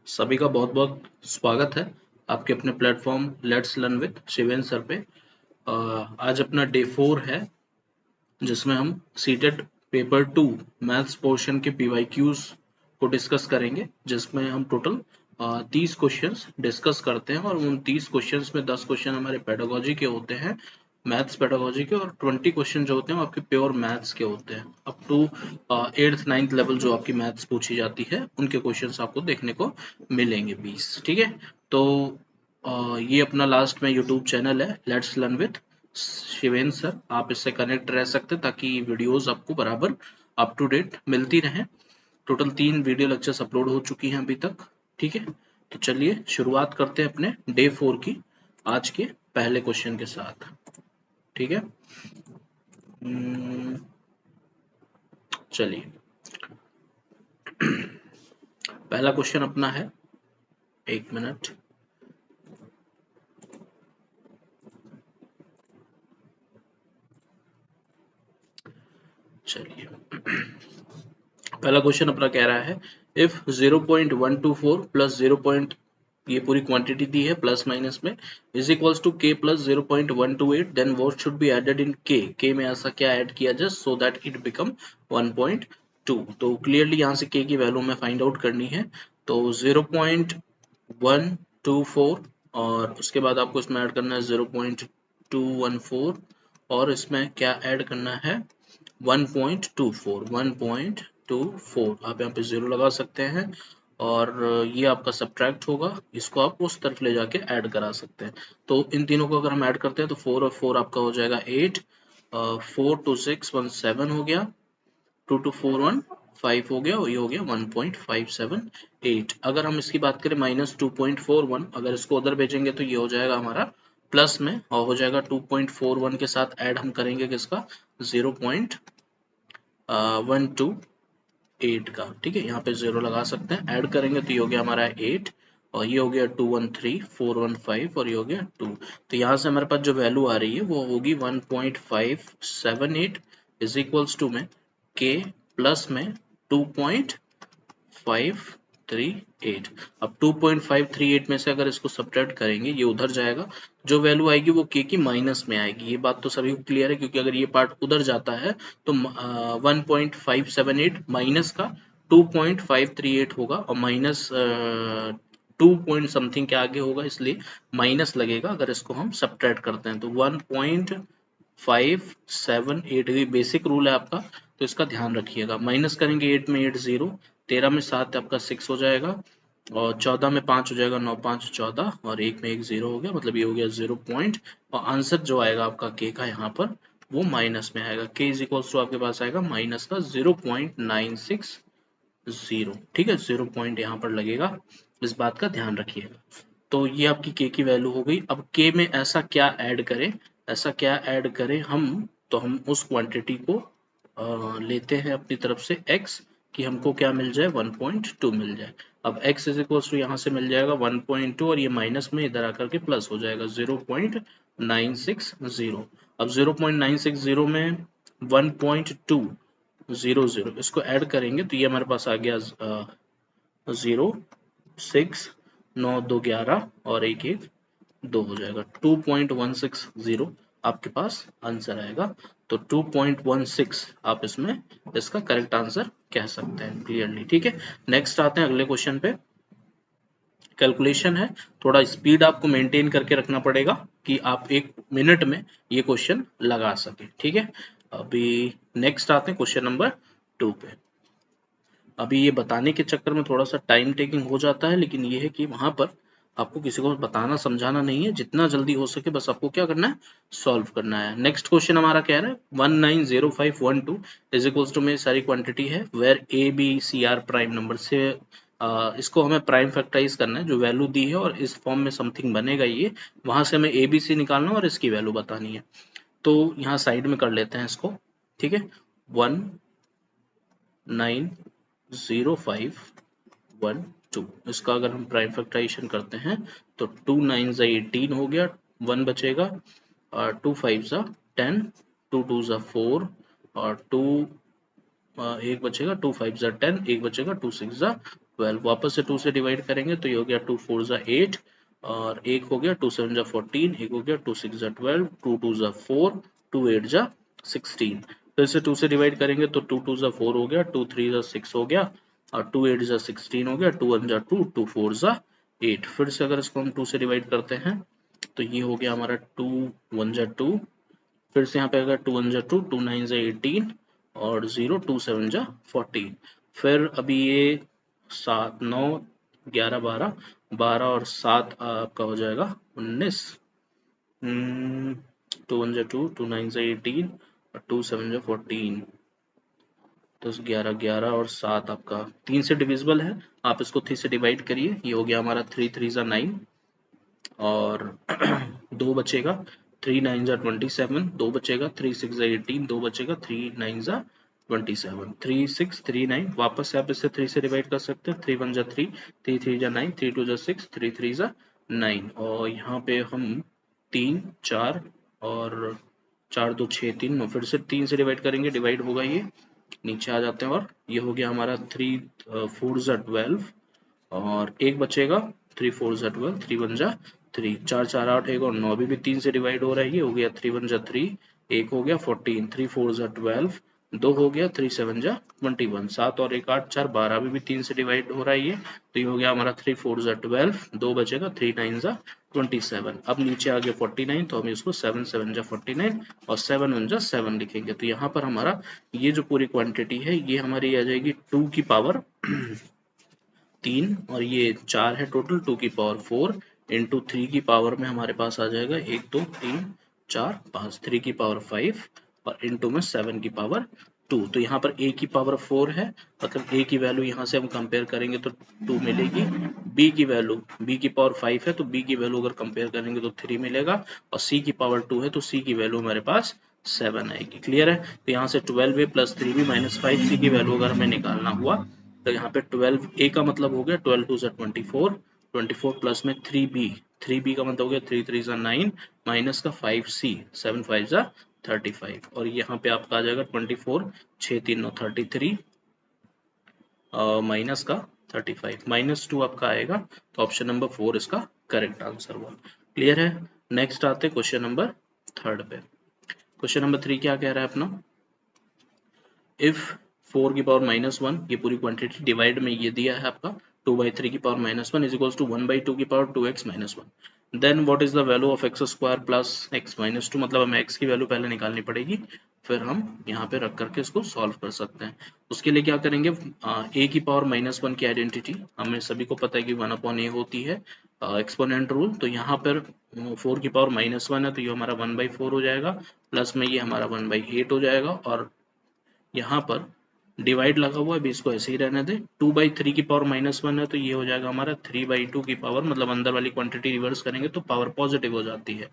सभी का बहुत बहुत स्वागत है आपके अपने platform let's learn with Shiven sir पे। आज अपना डे 4 है जिसमें हम सीटेट पेपर 2 मैथ्स पोर्शन के पीवाईक्यूज को डिस्कस करेंगे, जिसमें हम टोटल 30 क्वेश्चंस डिस्कस करते हैं और उन 30 क्वेश्चंस में 10 क्वेश्चन हमारे पेडागोजी के होते हैं, मैथ्स पेडागोजी के, और 20 क्वेश्चन जो होते हैं वो आपके प्योर मैथ्स के होते हैं। Up to 8th 9th level जो आपकी मैथ्स पूछी जाती है उनके क्वेश्चंस आपको देखने को मिलेंगे 20। ठीक है, तो ये अपना लास्ट में यूट्यूब चैनल है let's learn with Shiven sir, आप इससे कनेक्ट रह सकते हैं ताकि वीडियोस आपको बराबर अप टू डेट मिलती रहें। टोटल 3 वीडियो लेक्चर्स अपलोड हो चुकी हैं अभी तक। ठीक है, तो चलिए शुरुआत करते हैं अपने डे 4 की आज के पहले क्वेश्चन के साथ। ठीक है, चलिए पहला क्वेश्चन अपना है, एक मिनट। चलिए पहला क्वेश्चन अपना कह रहा है इफ 0.124 प्लस 0. ये पूरी क्वांटिटी दी है प्लस माइनस में is equals to k plus 0.128 then what should be added in k में ऐसा क्या ऐड किया जाए सो दैट इट बिकम 1.2। तो क्लियरली यहाँ से k की वैल्यू में फाइंड आउट करनी है, तो 0.124 और उसके बाद आपको इसमें ऐड करना है 0.214 और इसमें क्या ऐड करना है 1.24 आप यहाँ पे 0 लगा सकते हैं और ये आपका सब्ट्रैक्ट होगा, इसको आप उस तरफ ले जाके ऐड करा सकते हैं। तो इन तीनों को अगर हम ऐड करते हैं तो 4 और 4 आपका हो जाएगा 8, 4 to 6 1 7 हो गया, 2 to 4 1 5 हो गया और ये हो गया 1.578। अगर हम इसकी बात करें -2.41, अगर इसको उधर भेजेंगे तो ये हो जाएगा हमारा प्लस में और हो जाएगा 2.41 के साथ ऐड हम करेंगे किसका 0.128 का। ठीक है, यहाँ पे 0 लगा सकते हैं, ऐड करेंगे तो ये हो गया हमारा 8 और ये हो गया 213 415 और ये हो गया 2। तो यहाँ से हमारे पास जो वैल्यू आ रही है वो होगी 1.578 इज इक्वल्स टू में k प्लस में 2.538। अब 2.538 में से अगर इसको सब्ट्रैक्ट करेंगे ये उधर जाएगा, जो वैल्यू आएगी वो k की माइनस में आएगी। ये बात तो सभी को क्लियर है, क्योंकि अगर ये पार्ट उधर जाता है तो 1.578 माइनस का 2.538 होगा और माइनस 2 पॉइंट समथिंग के आगे होगा, इसलिए माइनस लगेगा अगर इसको हम सब्ट्रैक्ट करते हैं। तो 1.578 ये बेसिक रूल है आपका, तो इसका ध्यान रखिएगा। माइनस करेंगे 8 में 8 0, 13 में 7 आपका 6 हो जाएगा और 14 में 5 हो जाएगा 9 5 14 और 1 में 1 0 हो गया, मतलब ये हो गया 0 पॉइंट और आंसर जो आएगा आपका k का यहाँ पर वो माइनस में आएगा। k इज इक्वल्स टू आपके पास आएगा माइनस का 0.960। ठीक है, 0 पॉइंट यहाँ पर लगेगा, इस बात का ध्यान रखिएगा। तो ये आपकी k की वैल्यू हो गई। अब k में ऐसा क्या ऐड करें, हम, तो हम उस क्वांटिटी को लेते हैं अपनी तरफ से x कि हमको क्या मिल जाए 1.2 मिल जाए। अब x इज इक्वल्स टू यहाँ से मिल जाएगा 1.2 और ये माइनस में इधर आकर के प्लस हो जाएगा 0.960। अब 0.960 में 1.200 इसको ऐड करेंगे तो ये हमारे पास आ गया 0 6 9 2 11 और 1 1 2 हो जाएगा 2.160 आपके पास आंसर आएगा। तो 2.16 आप इसमें इसका करेक्ट आंसर कह सकते हैं क्लियरली। ठीक है, नेक्स्ट आते हैं अगले क्वेश्चन पे। कैलकुलेशन है, थोड़ा स्पीड आपको मेंटेन करके रखना पड़ेगा कि आप 1 मिनट में ये क्वेश्चन लगा सके। ठीक है, अभी नेक्स्ट आते हैं क्वेश्चन नंबर 2 पे। अभी ये बताने के चक्कर में थोड़ा सा टाइम टेकिंग हो जाता है, लेकिन ये है कि वहां पर आपको किसी को बताना समझाना नहीं है, जितना जल्दी हो सके बस आपको क्या करना है सॉल्व करना है। नेक्स्ट क्वेश्चन हमारा कह रहा है 190512 इज इक्वल्स टू में सारी क्वांटिटी है where A B C are prime number से इसको हमें प्राइम फैक्टराइज करना है, जो वैल्यू दी है और इस फॉर्म में समथिंग बनेगा ये, वहां से हमें ए बी सी निकालना और इसकी वैल्यू बतानी है। तो यहाँ साइड में कर लेते हैं इसको। ठीक है, 190512 इसका अगर हम प्राइम फैक्टराइजेशन करते हैं तो 2 9 18 हो गया, 1 बचेगा और 2 5 10, 2 2 4 और 2 1 बचेगा, 2 5 10, 1 बचेगा, 2 6 12, वापस से 2 से डिवाइड करेंगे तो ये हो गया 2 4 जा 8 और एक हो गया 2 7 जा 14, एक हो गया 2 6 जा 12, 2 2 जा 4, 2 8 जा 16। फिर से 2 से डिवाइड करेंगे तो 2 2 जा 4 हो गया, 2 3 जा 6 हो गया और 2 8 जा 16 हो गया, 2 1 जा 2, 2 4 जा 8। फिर से अगर इसको हम 2 से डिवाइड करते हैं तो ये हो गया हमारा 2 1 जा 2, फिर से यहाँ पे अगर 2 1 जा 2, 2 9 जा 18 और 0 2 7 जा 14। फिर अभी ये 7 9 11 12 12 और 7 आपका हो जाएगा 19। 2 1 जा 2, 2 9 जा 18 और 2 7 जा 14, तो 11 11 और 7 आपका 3 से डिविजिबल है, आप इसको 3 से डिवाइड करिए, ये हो गया हमारा 3 3 जा 9 और 2 बचेगा, 3 9 जा 27, 2 बचेगा, 3 6 जा 18, 2 बचेगा, 3 9 जा 27, 3 6 3 9, वापस से आप इसे 3 से डिवाइड कर सकते हैं, 3 1 जा 3, 3 3 जा 9, 3 2 जा 6, 3 3 जा 9 और यहाँ पे हम 3 4 और 4 2 6 3 9, फिर से 3 से डिवाइड करेंगे, डिवाइड होगा ये, नीचे आ जाते हैं और ये हो गया हमारा 3 4 जा 12 और एक बचेगा, 3 4 जा 12, 3 1 जा 3, 4 4 8 एक और 9 भी 3 से डिवाइड हो रहा है, ये हो गया 3 1 जा 3, एक हो गया 14, 3 4 जा 12, 2 हो गया, 3 7 जा 21, 7 और 1 8 4 12 भी 3 से डिवाइड हो रहा है ये, तो ये हो गया हमारा 3 4 जा 12, 2 बचेगा, 3 9 जा 27। अब नीचे आ गया 49, तो हम इसको 7 7 जा 49 और 7 1 जा 7 लिखेंगे, तो यहाँ पर हमारा ये जो पूरी क्वांटिटी है ये हमारी आ जाएगी 2 की पावर 3 और ये 4 है टोटल, 2 की पावर 4 इंटू 3 की पावर में हमारे पास आ जाएगा 1 2 3 4 5, 3 की पावर 5 और इंटू में 7 की पावर 2, तो यहाँ पर a की पावर 4 है, मतलब a की वैल्यू यहाँ से हम कंपेयर करेंगे तो 2 मिलेगी, b की वैल्यू b की पावर 5 है तो b की वैल्यू अगर कंपेयर करेंगे तो 3 मिलेगा और c की पावर 2 है तो c की वैल्यू हमारे पास 7 आएगी। क्लियर है, तो यहाँ से 12a plus 3b minus 5c की वैल्यू अगर हमें निकालना हुआ तो यहाँ पे 12a का मतलब हो गया 12 2 जा 24, 24 प्लस में 3b, 3b का मतलब हो गया 3 3 जा 9 माइनस का 5c, 7 5 जा 35 और यहाँ पे आपका आ जाएगा 24 6 3 9 33 माइनस का 35 -2 आपका आएगा, तो ऑप्शन नंबर 4 इसका करेक्ट आंसर हुआ। क्लियर है, नेक्स्ट आते क्वेश्चन नंबर 3 पे। क्वेश्चन नंबर 3 क्या कह रहा है अपना, इफ 4 की पावर -1, ये पूरी क्वांटिटी डिवाइड में ये दिया है आपका 2/3 की पावर -1 इज इक्वल्स टू 1/2 की power 2x -1, then what is the value of x square plus x -2, मतलब हमें x की वैल्यू पहले निकालनी पड़ेगी, फिर हम यहाँ पे रख करके इसको सॉल्व कर सकते हैं। उसके लिए क्या करेंगे, a की पावर -1 की आइडेंटिटी हमें सभी को पता है कि 1/a होती है, एक्सपोनेंट रूल, तो यहाँ पर 4 की पावर -1 है तो ये हमारा 1/4 हो जाएगा, प्लस में ये हमारा 1/8 हो जाएगा और यहाँ पर डिवाइड लगा हुआ है, अभी इसको ऐसे ही रहने दे, 2/3 की पावर -1 है तो ये हो जाएगा हमारा 3/2 की पावर, मतलब अंदर वाली क्वांटिटी रिवर्स करेंगे तो पावर पॉजिटिव हो जाती है,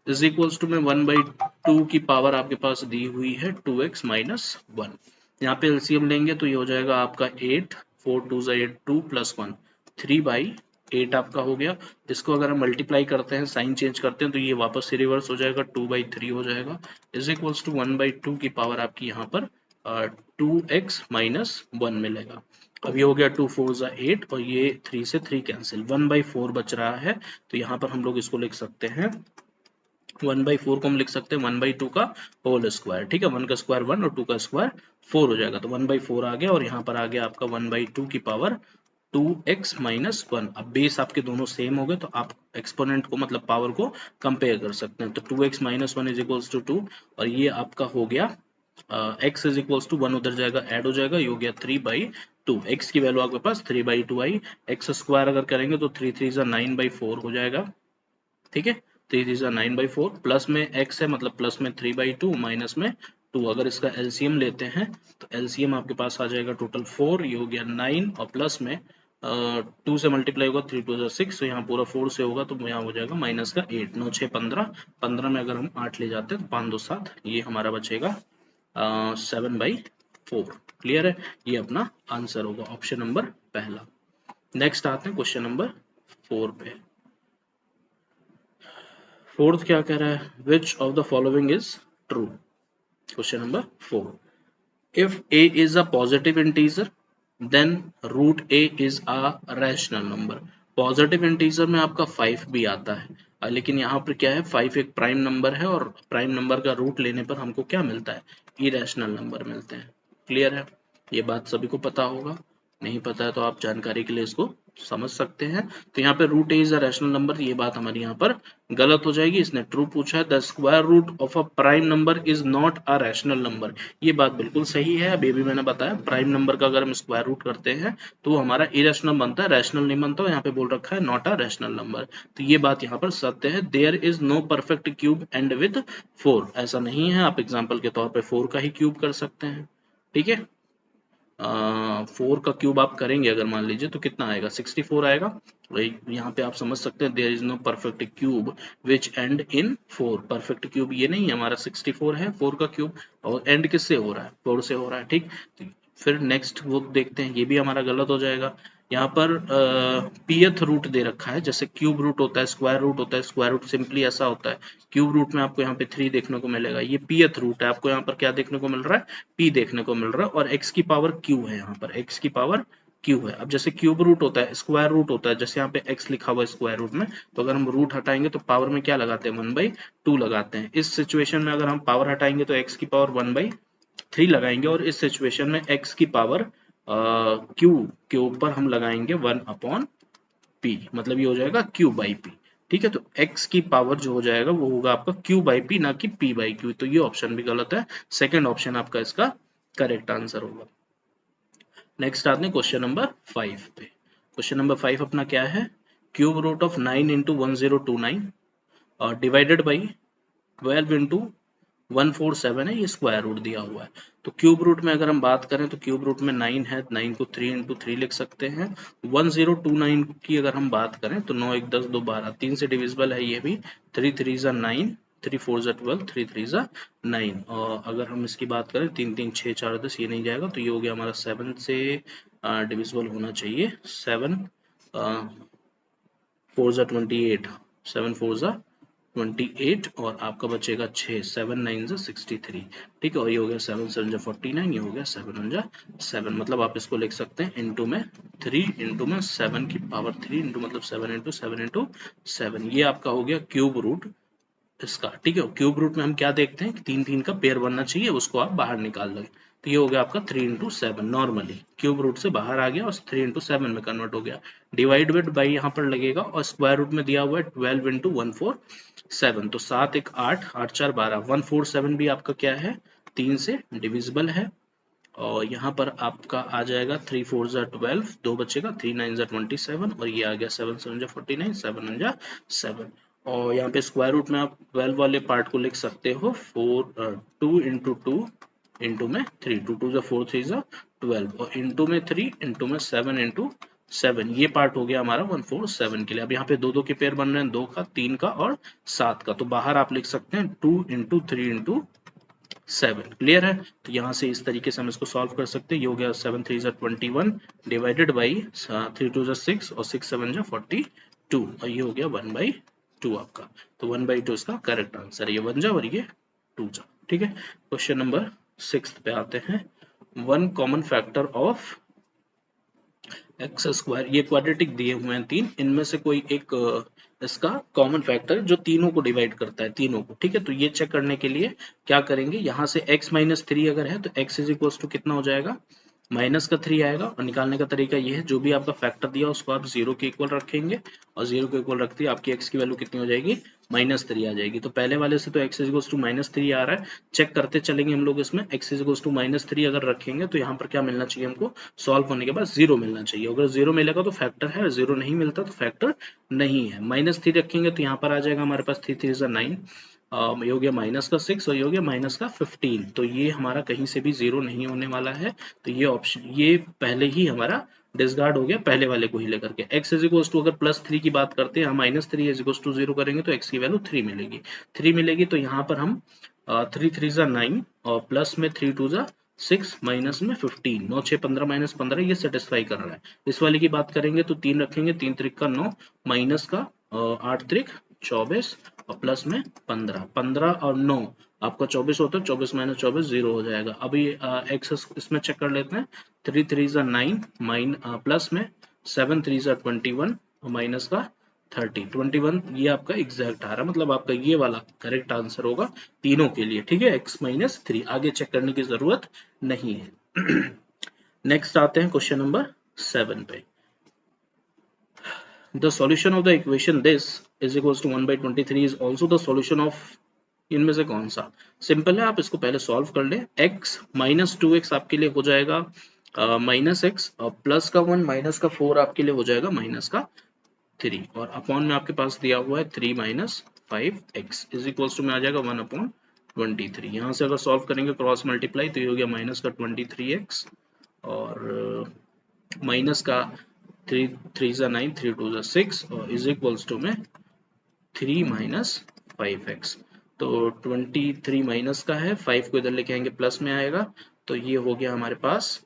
इज इक्वल्स टू में 1/2 की पावर आपके पास दी हुई है 2x - 1, यहाँ पे एलसीएम लेंगे तो ये हो जाएगा आपका 8, 4 2 8 2 प्लस 1 3/8 आपका हो गया, इसको अगर हम मल्टीप्लाई करते हैं, साइन चेंज करते हैं तो ये वापस से रिवर्स हो जाएगा, 2/3 हो जाएगा, इज इक्वल्स टू 1/2 की पावर आपकी यहाँ पर 2x - 1 मिलेगा। अब ये हो गया 2 4 जा 8 और ये 3 से 3 कैंसिल, 1/4 बच रहा है, तो यहाँ पर हम लोग इसको लिख सकते हैं 1/4 को हम लिख सकते हैं 1/2 का होल स्क्वायर, ठीक है, 1 का स्क्वायर 1 और 2 का स्क्वायर 4 हो जाएगा, तो 1/4 आ गया और यहाँ पर आ गया आपका 1/2 की पावर 2x - 1। अब बेस आपके दोनों सेम हो गए तो आप एक्सपोनेंट को मतलब पावर को कंपेयर कर सकते हैं, तो 2x - 1 इज इक्वल्स टू 2 और ये आपका हो गया x इज इक्वल्स टू 1 उधर जाएगा ऐड हो जाएगा, ये हो गया 3/2, x की वैल्यू आपके पास 3/2 आई, x स्क्वायर अगर करेंगे तो 3 3 जा 9/4 हो जाएगा, ठीक है, 3 3 जा 9/4 प्लस में x है मतलब प्लस में 3/2 माइनस में 2, अगर इसका एलसीएम लेते हैं तो एलसीएम आपके पास आ जाएगा टोटल 4, ये हो गया 9 और प्लस में 2 से मल्टीप्लाई होगा 3 2 जा 6, तो यहाँ पूरा 4 से होगा तो यहाँ हो जाएगा माइनस का 8, 9 6 15, 15 में अगर हम 8 ले जाते हैं तो 5 2 7, ये हमारा बचेगा 7/4। क्लियर है, ये अपना आंसर होगा ऑप्शन नंबर पहला। नेक्स्ट आते हैं क्वेश्चन नंबर 4 पे। फोर्थ क्या कह रहा है, which of the following is true, question number 4, if a is a positive integer then root A is a rational number. Positive integer में आपका 5 भी आता है, लेकिन यहाँ पर क्या है, 5 एक प्राइम नंबर है और प्राइम नंबर का रूट लेने पर हमको क्या मिलता है, इरेशनल नंबर मिलते हैं। क्लियर है, ये बात सभी को पता होगा, नहीं पता है तो आप जानकारी के लिए इसको समझ सकते हैं। तो यहाँ पे root A is a rational number, ये बात हमारी यहाँ पर गलत हो जाएगी। इसने ट्रू पूछा है, the square root of a prime number is not a rational number, ये बात बिल्कुल सही है। अभी भी मैंने बताया प्राइम नंबर का अगर हम स्क्वायर रूट करते हैं तो वो हमारा इरेशनल बनता है, रैशनल नहीं बनता। यहाँ पे बोल रखा है नॉट अ रैशनल नंबर, तो ये बात यहाँ पर सत्य है। There is no perfect cube end with 4, ऐसा नहीं है। आप एग्जाम्पल के तौर पे 4 का ही क्यूब कर सकते हैं, ठीक है। 4 का क्यूब आप करेंगे अगर मान लीजिए तो कितना आएगा, 64 आएगा। वही यहाँ पे आप समझ सकते हैं, there is no perfect cube which end in 4, perfect cube ये नहीं है हमारा, 64 है 4 का क्यूब, और एंड किससे हो रहा है, 4 से हो रहा है, ठीक। फिर नेक्स्ट वो देखते हैं, ये भी हमारा गलत हो जाएगा। यहाँ पर पीएथ रूट दे रखा है, जैसे क्यूब रूट होता है, स्क्वायर रूट होता है, स्क्वायर रूट सिंपली ऐसा होता है, क्यूब रूट में आपको यहाँ पे 3 देखने को मिलेगा, ये पीएथ रूट है, आपको यहाँ पर क्या देखने को मिल रहा है, p देखने को मिल रहा है, और x की पावर q है, यहाँ पर x की पावर q है। अब जैसे क्यूब रूट होता है, स्क्वायर रूट होता है, जैसे यहाँ पे x लिखा हुआ है स्क्वायर रूट में, तो अगर हम रूट हटाएंगे तो पावर में क्या लगाते हैं, 1/2 लगाते हैं। इस सिचुएशन में अगर हम पावर हटाएंगे तो x की पावर 1/3 लगाएंगे, और इस सिचुएशन में x की पावर q के ऊपर हम लगाएंगे 1/p, मतलब ये हो जाएगा q/p, ठीक है। तो x की पावर जो हो जाएगा वो होगा आपका q/p, ना कि p/q, तो ये ऑप्शन भी गलत है, सेकंड ऑप्शन आपका इसका करेक्ट आंसर होगा। नेक्स्ट आते हैं क्वेश्चन नंबर 5 पे। क्वेश्चन नंबर 5 अपना क्या है, क्यूब रूट ऑफ 9 इंटू 1029 और डिवाइडेड बाई 12 इंटू 147 है, ये स्क्वायर रूट दिया हुआ है। तो क्यूब रूट में अगर हम बात करें तो क्यूब रूट में 9 है, 9 को 3 इंटू 3 लिख सकते हैं। 1029 की अगर हम बात करें तो 9 1 10 2 12, 3 से डिविजिबल है ये भी, 3 3 जा 9, 3 4 जा 12, 3 3 जा 9, और अगर हम इसकी बात करें 3 3 6 4 10, ये नहीं जाएगा, तो ये हो गया हमारा 7 से डिविजिबल होना चाहिए, 7 4 जा 28, 7 4 जा 28, और आपका बचेगा 6, 7 9 जा 63, ठीक है। और ये हो गया 7 7 जा 49, ये हो गया 7 1 जा 7, मतलब आप इसको लिख सकते हैं इंटू में 3 इंटू में 7 की पावर 3 इंटू मतलब 7 इंटू 7 इंटू 7, ये आपका हो गया क्यूब रूट इसका, ठीक है। क्यूब रूट में हम क्या देखते हैं कि 3 3 का पेयर बनना चाहिए, उसको आप बाहर निकाल दें, तो ये हो गया आपका 3 इंटू 7, नॉर्मली क्यूब रूट से बाहर आ गया और 3 इंटू 7 में कन्वर्ट हो गया। डिवाइडेड बाई यहाँ पर लगेगा, और स्क्वायर रूट में दिया हुआ है 12 इंटू 147, तो 7 1 8, 8 4 12, 147 भी आपका क्या है, 3 से डिविजिबल है, और यहाँ पर आपका आ जाएगा 3 4 जा 12, 2 बचेगा, 3 9 जा 27, और ये आ गया 7 7 जा 49, 7 1 जा 7, और यहाँ पे स्क्वायर रूट में आप 12 वाले पार्ट को लिख सकते हो 2 इंटू 2 इंटू में 3, 2 2 जा 4 3 जा 12, और इंटू में 3 इंटू में 7 इंटू 7, ये पार्ट हो गया हमारा 147 के लिए। अब यहाँ पे दो दो के पेयर बन रहे हैं, 2 का 3 का और 7 का, तो बाहर आप लिख सकते हैं 2 इंटू 3 इंटू 7, क्लियर है। तो यहाँ से इस तरीके से हम इसको सॉल्व कर सकते हैं, ये हो गया 7 3 जा 21 डिवाइडेड बाई 3 2 जा 6 और 6 7 जा 42, और ये हो गया 1/2 आपका, तो 1/2 इसका करेक्ट आंसर है, ये 1 जा और ये 2 जा, ठीक है। क्वेश्चन नंबर 6 पे आते हैं, one common factor of x square, ये क्वाड्रेटिक दिए हुए हैं 3, इनमें से कोई एक इसका कॉमन फैक्टर जो तीनों को डिवाइड करता है, तीनों को, ठीक है। तो ये चेक करने के लिए क्या करेंगे, यहाँ से x माइनस 3 अगर है तो x इज इक्वल टू कितना हो जाएगा, माइनस का 3 आएगा, और निकालने का तरीका ये है, जो भी आपका फैक्टर दिया उसको आप 0 के इक्वल रखेंगे, और 0 के इक्वल रखते ही आपकी x की वैल्यू कितनी हो जाएगी, -3 आ जाएगी। तो पहले वाले से तो x इज इक्वल टू -3 आ रहा है, चेक करते चलेंगे हम लोग इसमें, x इज इक्वल टू -3 अगर रखेंगे तो यहाँ पर क्या मिलना चाहिए हमको, सॉल्व होने के बाद 0 मिलना चाहिए, अगर 0 मिलेगा तो फैक्टर है, 0 नहीं मिलता तो फैक्टर नहीं है। -3 रखेंगे तो यहाँ पर आ जाएगा हमारे पास 3 3 जा 9, ये हो गया माइनस का 6 और ये हो गया माइनस का 15, तो ये हमारा कहीं से भी 0 नहीं होने वाला है, तो ये ऑप्शन ये पहले ही हमारा डिसकार्ड हो गया, पहले वाले को ही लेकर के। x इज इक्वल टू अगर +3 की बात करते हैं, हम -3 इज इक्वल टू 0 करेंगे तो x की वैल्यू 3 मिलेगी, 3 मिलेगी, तो यहाँ पर हम 3 3 जा 9 और प्लस में 3 2 जा 6 माइनस में 15, 9 6 15 माइनस 15, ये सेटिस्फाई कर रहा है। इस वाले की बात करेंगे तो 3 रखेंगे, 3 त्रिक का 9 माइनस का 8 त्रिक 24 और प्लस में 15, 15 और 9 आपका 24 होता है, 24 माइनस 24 0 हो जाएगा। अभी एक्स इसमें चेक कर लेते हैं। 3 3 9 प्लस में 7 3 21 माइनस का 30 21, ये आपका एग्जैक्ट आ रहा है, मतलब आपका ये वाला करेक्ट आंसर होगा तीनों के लिए। ठीक है, x माइनस 3, आगे चेक करने की जरूरत नहीं है। नेक्स्ट आते हैं क्वेश्चन नंबर 7 पे। The solution of the equation this is equals to 1/23 is also the solution of, इनमें से कौन सा? सिंपल है, आप इसको पहले सॉल्व कर लें। x माइनस 2x आपके लिए हो जाएगा माइनस एक्स, और प्लस का 1 माइनस का 4 आपके लिए हो जाएगा माइनस का 3, और अपॉन में आपके पास दिया हुआ है 3 minus 5x is equals to में आ जाएगा 1/23। यहाँ से अगर सॉल्व करेंगे क्रॉस मल्टीप्लाई तो ये हो गया माइनस का 23x और माइनस का 3 3 9 3 2 6 और इज इक्वल्स टू में 3 माइनस 5x। तो 23 माइनस का है, 5 को इधर लेके आएंगे प्लस में आएगा, तो ये हो गया हमारे पास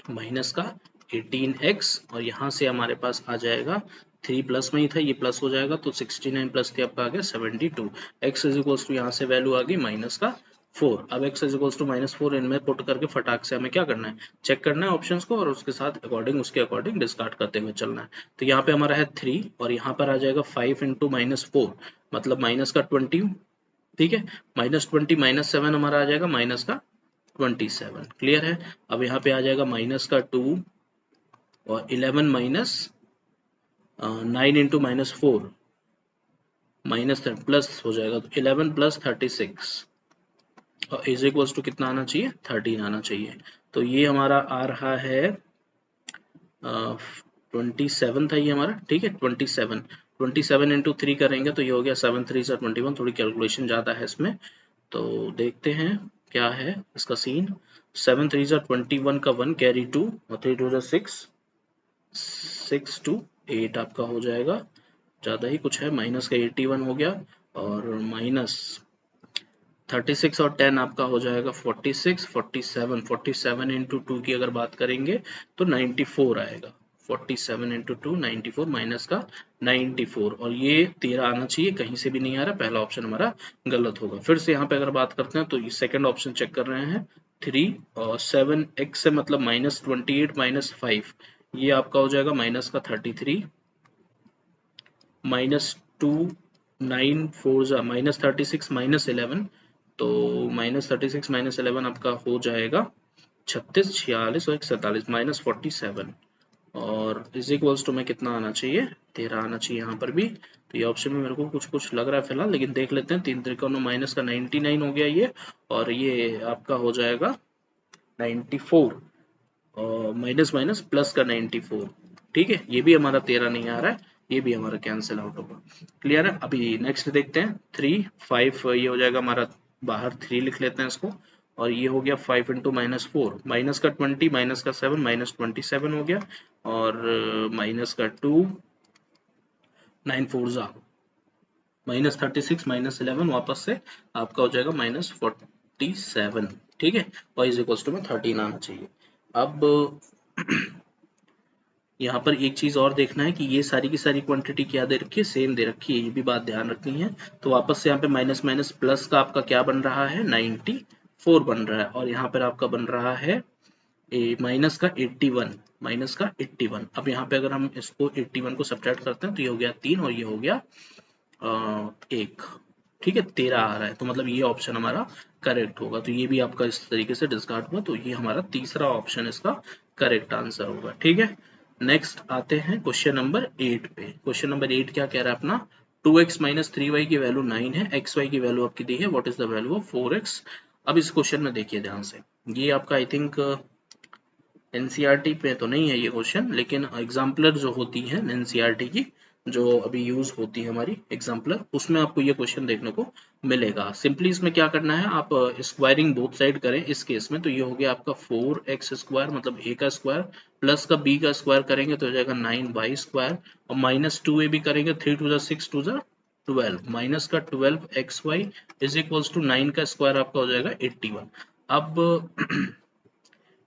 माइनस का 18x, और यहाँ से हमारे पास आ जाएगा 3 प्लस में ही था, ये प्लस हो जाएगा, तो 69 प्लस 3 आपका आ गया 72। x इज इक्वल्स टू यहाँ से वैल्यू आ गई माइनस का 4। अब x इज इक्वल्स टू -4 इनमें पुट करके फटाक से हमें क्या करना है, चेक करना है ऑप्शंस को, और उसके साथ उसके अकॉर्डिंग डिस्कार्ड करते हुए चलना है। तो यहाँ पे हमारा है 3 और यहाँ पर आ जाएगा 5 इंटू -4 मतलब माइनस का 20। ठीक है, -20 -7 हमारा आ जाएगा माइनस का 27। क्लियर है। अब यहाँ पे आ जाएगा माइनस का 2 और 11 माइनस 9 इंटू -4 माइनस प्लस हो जाएगा, तो 11 प्लस 36 और इज इक्वल्स टू कितना आना चाहिए, 13 आना चाहिए। तो ये हमारा आ रहा है 27 था ये हमारा। ठीक है, 27 इंटू 3 करेंगे तो ये हो गया 7 3 21। थोड़ी कैलकुलेशन ज़्यादा है इसमें, तो देखते हैं क्या है इसका सीन। 7 3 21 का 1 कैरी 2 और 3 2 6 6 2 8 आपका हो जाएगा, ज़्यादा ही कुछ है, माइनस का 81 हो गया और माइनस 36 और 10 आपका हो जाएगा 46 47 इंटू 2 की अगर बात करेंगे तो 94 आएगा। 47 इंटू 2 94 माइनस का 94 और ये 13 आना चाहिए, कहीं से भी नहीं आ रहा, पहला ऑप्शन हमारा गलत होगा। फिर से यहाँ पे अगर बात करते हैं तो ये सेकंड ऑप्शन चेक कर रहे हैं। 3 और 7 x से मतलब -28 -5 ये आपका हो जाएगा माइनस का 33 -2 9 4 -36 -11, तो -36 -11 आपका हो जाएगा 36 46 और 47 -47 और इज इक्वल्स टू में कितना आना चाहिए, 13 आना चाहिए यहाँ पर भी। तो ये ऑप्शन में मेरे को कुछ लग रहा है फिलहाल, लेकिन देख लेते हैं। 3 त्रिकोणों माइनस का 99 हो गया ये, और ये आपका हो जाएगा 94 और माइनस माइनस प्लस का 94। ठीक है, ये भी हमारा 13 नहीं आ रहा है, ये भी हमारा कैंसिल आउट होगा। क्लियर है। अभी नेक्स्ट देखते हैं 3 5 ये हो जाएगा हमारा, बाहर 3 लिख लेते हैं इसको, और ये हो गया 5 इंटू -4 माइनस का 20 माइनस का 7 -27 हो गया, और माइनस का 2 9 4 -36 -11 वापस से आपका हो जाएगा -47। ठीक है, y इज इक्वल्स टू में 13 आना चाहिए। अब यहाँ पर एक चीज और देखना है कि ये सारी की सारी क्वांटिटी क्या दे रखी है, सेम दे रखी है, ये भी बात ध्यान रखनी है। तो वापस से यहाँ पे माइनस माइनस प्लस का आपका क्या बन रहा है, 94 बन रहा है, और यहाँ पर आपका बन रहा है माइनस का 81 अब यहाँ पे अगर हम इसको 81 को सब्ट्रैक्ट करते हैं तो ये हो गया 3 और ये हो गया 1। ठीक है, 13 आ रहा है, तो मतलब ये ऑप्शन हमारा करेक्ट होगा। तो ये भी आपका इस तरीके से डिस्कार्ड हुआ, तो ये हमारा तीसरा ऑप्शन इसका करेक्ट आंसर होगा। ठीक है, नेक्स्ट आते हैं क्वेश्चन नंबर 8 पे। क्वेश्चन नंबर 8 क्या कह रहा है अपना, 2x माइनस 3y की वैल्यू 9 है, xy की वैल्यू आपकी दी है, what is the value of 4x। अब इस क्वेश्चन में देखिए ध्यान से, ये आपका आई थिंक एनसीईआरटी पे तो नहीं है ये क्वेश्चन, लेकिन एग्जाम्पलर जो होती है एनसीईआरटी की, जो अभी यूज होती है हमारी एग्जाम्पलर, उसमें आपको ये क्वेश्चन देखने को मिलेगा। सिंपली इसमें क्या करना है, आप स्क्वायरिंग बोथ साइड करें इस केस में, तो ये हो गया आपका 4x² मतलब a का स्क्वायर, प्लस का b का स्क्वायर करेंगे तो हो जाएगा 9y स्क्वायर, और माइनस 2ab करेंगे 3 2 6 2 12 माइनस का 12xy इज इक्वल्स टू 9 का स्क्वायर आपका हो जाएगा 81। अब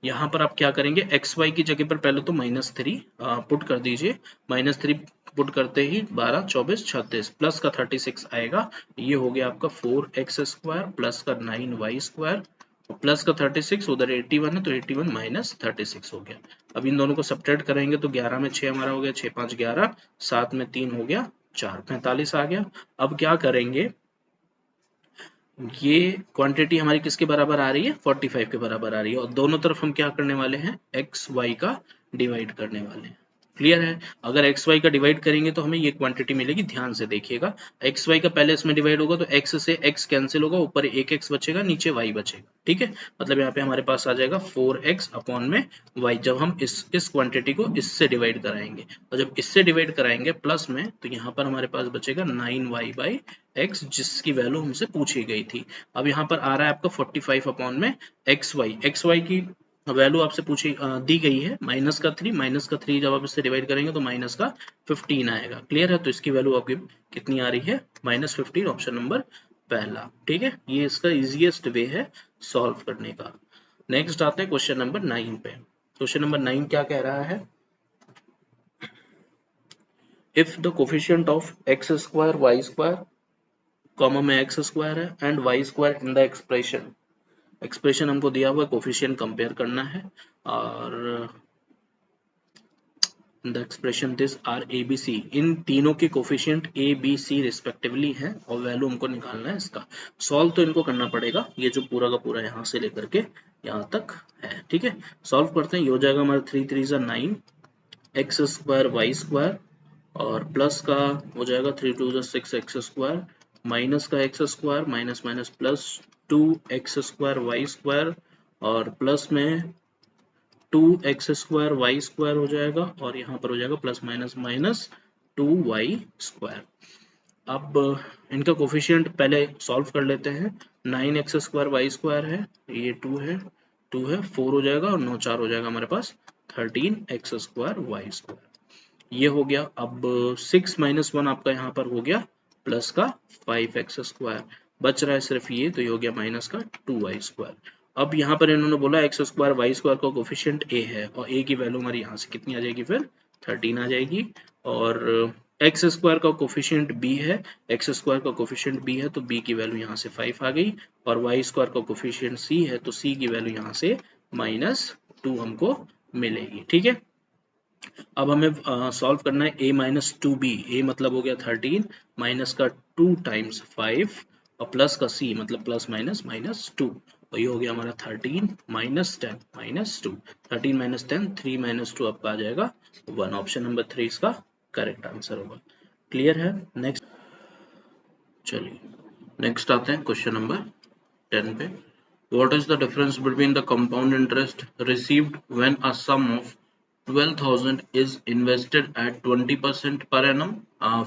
यहाँ पर आप क्या करेंगे, एक्स वाई की जगह पर पहले तो -3 पुट कर दीजिए, -3 पुट करते ही 12, 24, 36 प्लस का 36 आएगा। ये हो गया आपका 4x² प्लस का 9y² प्लस का 36, उधर 81 है तो 81 माइनस 36 हो गया। अब इन दोनों को सब्ट्रैक्ट करेंगे तो 11 में 6 हमारा हो गया, 6 5 11, 7 में 3 हो गया 4, 45 आ गया। अब क्या करेंगे, ये क्वांटिटी हमारी किसके बराबर आ रही है, 45 के बराबर आ रही है, और दोनों तरफ हम क्या करने वाले हैं, एक्स वाई का डिवाइड करने वाले हैं। क्लियर है। अगर एक्स वाई का डिवाइड करेंगे तो हमें ये क्वांटिटी मिलेगी, ध्यान से देखिएगा। एक्स वाई का पहले इसमें डिवाइड होगा तो एक्स से एक्स कैंसिल होगा, ऊपर एक एक्स बचेगा, नीचे वाई बचेगा। ठीक है, मतलब यहाँ पे हमारे पास आ जाएगा 4x अपॉन में y, जब हम इस क्वांटिटी को इससे डिवाइड कराएंगे, और जब इससे डिवाइड कराएंगे प्लस में, तो यहाँ पर हमारे पास बचेगा 9y बाई x, जिसकी वैल्यू हमसे पूछी गई थी। अब यहाँ पर आ रहा है आपका 45 अपॉन में xy की वैल्यू आपसे पूछी दी गई है -3 जब आप इससे डिवाइड करेंगे तो -15 आएगा। क्लियर है, तो इसकी वैल्यू आपकी कितनी आ रही है, -15, ऑप्शन नंबर पहला। ठीक है, ये इसका इजीएस्ट वे है सॉल्व करने का। नेक्स्ट आते हैं क्वेश्चन नंबर 9 पे। क्वेश्चन नंबर 9 क्या कह रहा है, if the coefficient of x² y² comma में x² है and y² in the expression हमको दिया हुआ है, कोफिशिएंट कंपेयर करना है, और the expression this are A B C, इन तीनों के coefficient A B C respectively हैं, और वैल्यू हमको निकालना है इसका। सॉल्व तो इनको करना पड़ेगा, ये जो पूरा का पूरा यहाँ से लेकर के यहाँ तक है। ठीक है, सॉल्व करते हैं। ये हो जाएगा हमारा 3 3 9 x² y² और प्लस का हो जाएगा 3 2 6 x² माइनस का x² minus minus plus 2x² y² और प्लस में 2x² y² हो जाएगा, और यहाँ पर हो जाएगा प्लस माइनस माइनस 2y²। अब इनका कोफिशिएंट पहले सॉल्व कर लेते हैं। 9x² y² है, ये 2 है, 4 हो जाएगा, और 9 4 हो जाएगा हमारे पास 13x² y²। ये हो गया। अब 6 - 1 आपका यहाँ पर हो गया प्लस का 5x², बच रहा है सिर्फ ये, तो ये हो गया माइनस का 2y²। अब यहाँ पर इन्होंने बोला x² y² का कोफिशिएंट a है, और a की वैल्यू हमारी यहाँ से कितनी आ जाएगी, फिर 13 आ जाएगी, और x² का कोफिशिएंट b है, x² का कोफिशिएंट b है तो b की वैल्यू यहाँ से 5 आ गई, और y² का कोफिशिएंट c है तो c की वैल्यू यहाँ से -2 हमको मिलेगी। ठीक है, अब हमें सॉल्व करना है a - 2b, a मतलब हो गया 13 माइनस का 2 टाइम्स 5 और प्लस का c मतलब प्लस माइनस -2, और ये हो गया हमारा 13 - 10 -2, 13 - 10 3 - 2 आपका आ जाएगा 1, ऑप्शन नंबर 3 इसका करेक्ट आंसर होगा। क्लियर है। नेक्स्ट चलिए नेक्स्ट आते हैं क्वेश्चन नंबर 10 पे। What is the difference between the compound interest received when a sum of 12,000 is invested at 20% per annum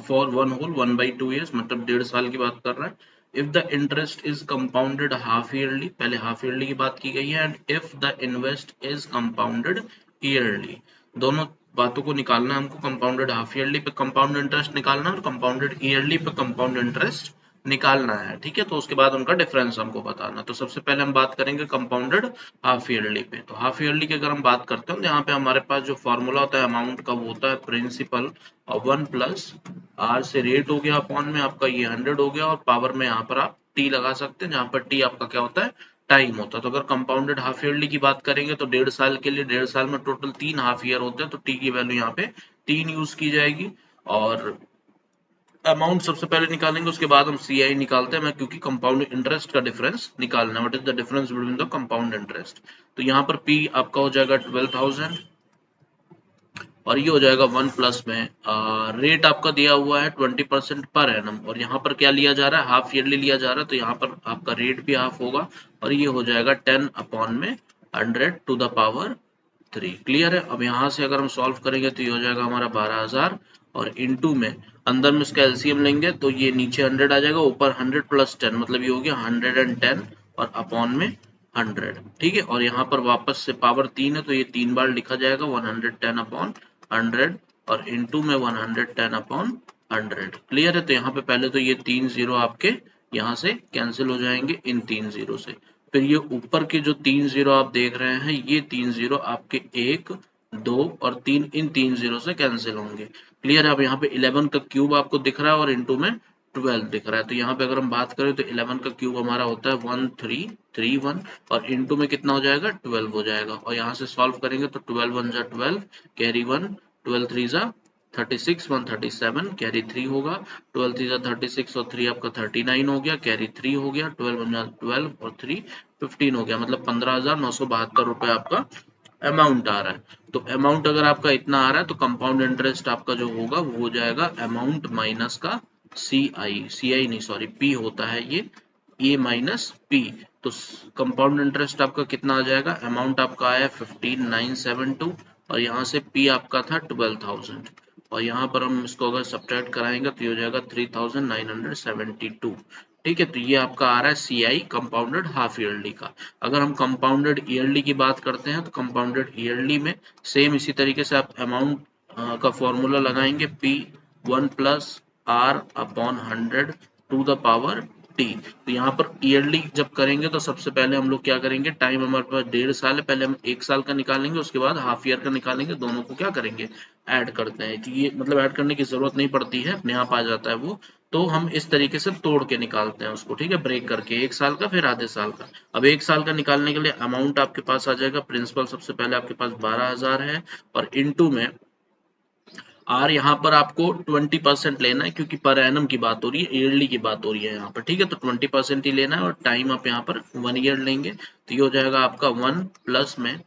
for one whole 1/2 years, मतलब 1.5 साल की बात कर रहा है। If the interest is compounded half yearly, पहले half yearly की बात की गई है, and if the invest is compounded yearly, दोनों बातों को निकालना है हमको। कंपाउंडेड हाफ ईयरली पे कंपाउंड इंटरेस्ट निकालना है, और कंपाउंडेड ईयरली पे कंपाउंड इंटरेस्ट निकालना है। ठीक है, तो उसके बाद उनका डिफरेंस हमको बताना। तो सबसे पहले हम बात करेंगे कंपाउंडेड हाफ ईयरली पे। तो हाफ ईयरली की अगर हम बात करते हैं तो यहाँ पे हमारे पास जो फॉर्मूला होता है अमाउंट का, वो होता है प्रिंसिपल और 1 प्लस आर से रेट हो गया अपॉन में आपका ये 100 हो गया, और पावर में यहाँ पर आप टी लगा सकते हैं, जहाँ पर टी आपका क्या होता है, टाइम होता है। तो अगर कंपाउंडेड हाफ ईयरली की बात करेंगे तो 1.5 साल के लिए 1.5 साल में टोटल 3 हाफ ईयर होते हैं, तो टी की वैल्यू यहाँ पे 3 यूज की जाएगी, और अमाउंट सबसे पहले निकालेंगे, उसके बाद हम CI निकालते हैं, क्योंकि कंपाउंड इंटरेस्ट का डिफरेंस निकालना है। What is the difference between the compound interest, तो यहाँ पर P आपका हो जाएगा 12,000, और ये हो जाएगा 1 प्लस में रेट आपका दिया हुआ है 20% पर एनम, और यहाँ पर क्या लिया जा रहा है, हाफ ईयरली लिया जा रहा है, तो यहाँ पर आपका रेट भी हाफ होगा, और ये हो जाएगा 10 अपॉन में 100 टू द पावर 3। क्लियर है। अब यहाँ से अगर हम सॉल्व करेंगे तो ये हो जाएगा हमारा 12,000, और इनटू में अंदर में इसका एलसीएम लेंगे तो ये नीचे 100 आ जाएगा, ऊपर 100 प्लस 10 मतलब ये हो गया 110, और अपॉन में 100। ठीक है, और यहाँ पर वापस से पावर 3 है तो ये 3 बार लिखा जाएगा, 110 अपॉन 100 और इनटू में 110 अपॉन 100। क्लियर है, तो यहाँ पे पहले तो ये 3 जीरो आपके यहाँ से कैंसिल हो जाएंगे इन 3 जीरो से, फिर ये ऊपर के जो 3 जीरो आप देख रहे हैं, ये 3 जीरो आपके 1 2 और 3, इन 3 जीरो से कैंसिल होंगे। क्लियर है। अब यहाँ पे 11 का क्यूब आपको दिख रहा है और इनटू में 12 दिख रहा है, तो यहाँ पे अगर हम बात करें तो 11 का क्यूब हमारा होता है 1331 और इनटू में कितना हो जाएगा 12 हो जाएगा, और यहाँ से सॉल्व करेंगे तो 12 1 जा 12, कैरी 1, 12 3 जा 36, 137, कैरी 3 होगा, 12 3 जा 36 और 3 आपका 39 हो गया, कैरी 3 हो गया, 12 1 जा 12 और 3 15 हो गया, मतलब 15,972 रुपए आपका अमाउंट आ रहा है। तो अमाउंट अगर आपका इतना आ रहा है तो कंपाउंड इंटरेस्ट आपका जो होगा वो हो जाएगा अमाउंट माइनस का सी आई नहीं सॉरी पी होता है ये माइनस पी। तो कंपाउंड इंटरेस्ट आपका कितना आ जाएगा, अमाउंट आपका आया 15,972 और यहाँ से पी आपका था 12,000 और यहाँ पर हम इसको अगर सब्ट्रैक्ट कराएंगे तो ये हो जाएगा 3,972। ठीक है, तो ये आपका आ रहा है सी आई कंपाउंडेड हाफ ईयरली का। अगर हम कंपाउंडेड ईयरली की बात करते हैं तो कंपाउंडेड ईयरली में सेम इसी तरीके से आप अमाउंट का फॉर्मूला लगाएंगे P 1 plus R upon 100 to the power T. तो यहाँ पर ईयरली जब करेंगे तो सबसे पहले हम लोग क्या करेंगे, टाइम हमारे पास 1.5 साल है, पहले हम 1 साल का निकालेंगे, उसके बाद हाफ ईयर का निकालेंगे, दोनों को क्या करेंगे ऐड करते हैं। तो ये मतलब ऐड करने की जरूरत नहीं पड़ती है, अपने आप आ जाता है वो। तो हम इस तरीके से तोड़ के निकालते हैं उसको, ठीक है, ब्रेक करके 1 साल का फिर आधे साल का। अब 1 साल का निकालने के लिए अमाउंट आपके पास आ जाएगा, प्रिंसिपल सबसे पहले आपके पास 12,000 है और इनटू में आर यहाँ पर आपको 20% लेना है क्योंकि पर एनम की बात हो रही है, ईयरली की बात हो रही है यहाँ पर, ठीक है, तो 20% ही लेना है और टाइम आप यहाँ पर 1 ईयर लेंगे। तो ये हो जाएगा आपका 1 प्लस में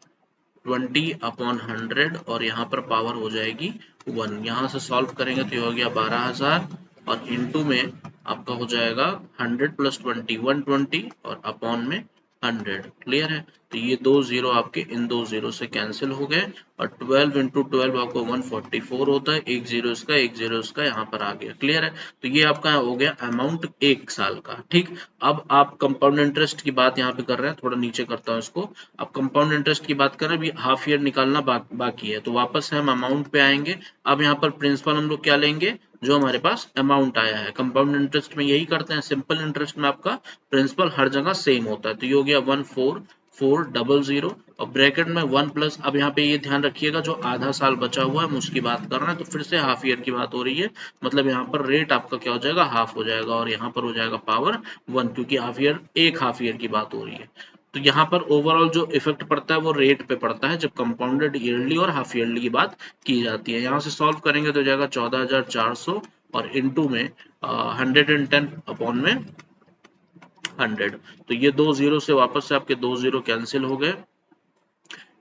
20 अपॉन 100 और यहाँ पर पावर हो जाएगी 1। यहाँ से सॉल्व करेंगे तो ये हो गया 12,000 और इनटू में आपका हो जाएगा 100 प्लस 20 120 और अपॉन में 100। क्लियर है। तो ये 2 जीरो आपके इन 2 जीरो से कैंसिल हो गए और 12 इंटू 12 आपको 144 होता है, एक जीरो इसका यहाँ पर आ गया। क्लियर है। तो ये आपका हो गया अमाउंट 1 साल का। ठीक, अब आप कंपाउंड इंटरेस्ट की बात यहाँ पे कर रहे हैं, थोड़ा नीचे करता हूँ इसको। अब कंपाउंड इंटरेस्ट की बात करें, अभी हाफ ईयर निकालना बाकी है, तो वापस से हम अमाउंट पे आएंगे। अब यहाँ पर प्रिंसिपल हम लोग क्या लेंगे, जो हमारे पास अमाउंट आया है। कंपाउंड इंटरेस्ट में यही करते हैं, सिंपल इंटरेस्ट में आपका प्रिंसिपल हर जगह सेम होता है। तो ये हो गया 14400 और ब्रैकेट में 1 प्लस, अब यहाँ पे ये ध्यान रखिएगा जो आधा साल बचा हुआ है हम उसकी बात कर रहे हैं, तो फिर से हाफ ईयर की बात हो रही है, मतलब यहाँ पर रेट आपका क्या हो जाएगा, हाफ हो जाएगा और यहाँ पर हो जाएगा पावर 1 क्योंकि हाफ ईयर एक हाफ ईयर की बात हो रही है। तो यहाँ पर ओवरऑल जो इफेक्ट पड़ता है वो रेट पे पड़ता है जब कंपाउंडेड ईयरली और हाफ ईयरली की बात की जाती है। यहाँ से सॉल्व करेंगे तो जाएगा 14,400 और इनटू में 110 अपॉन में 100। तो ये 2 जीरो से वापस से आपके 2 जीरो कैंसिल हो गए।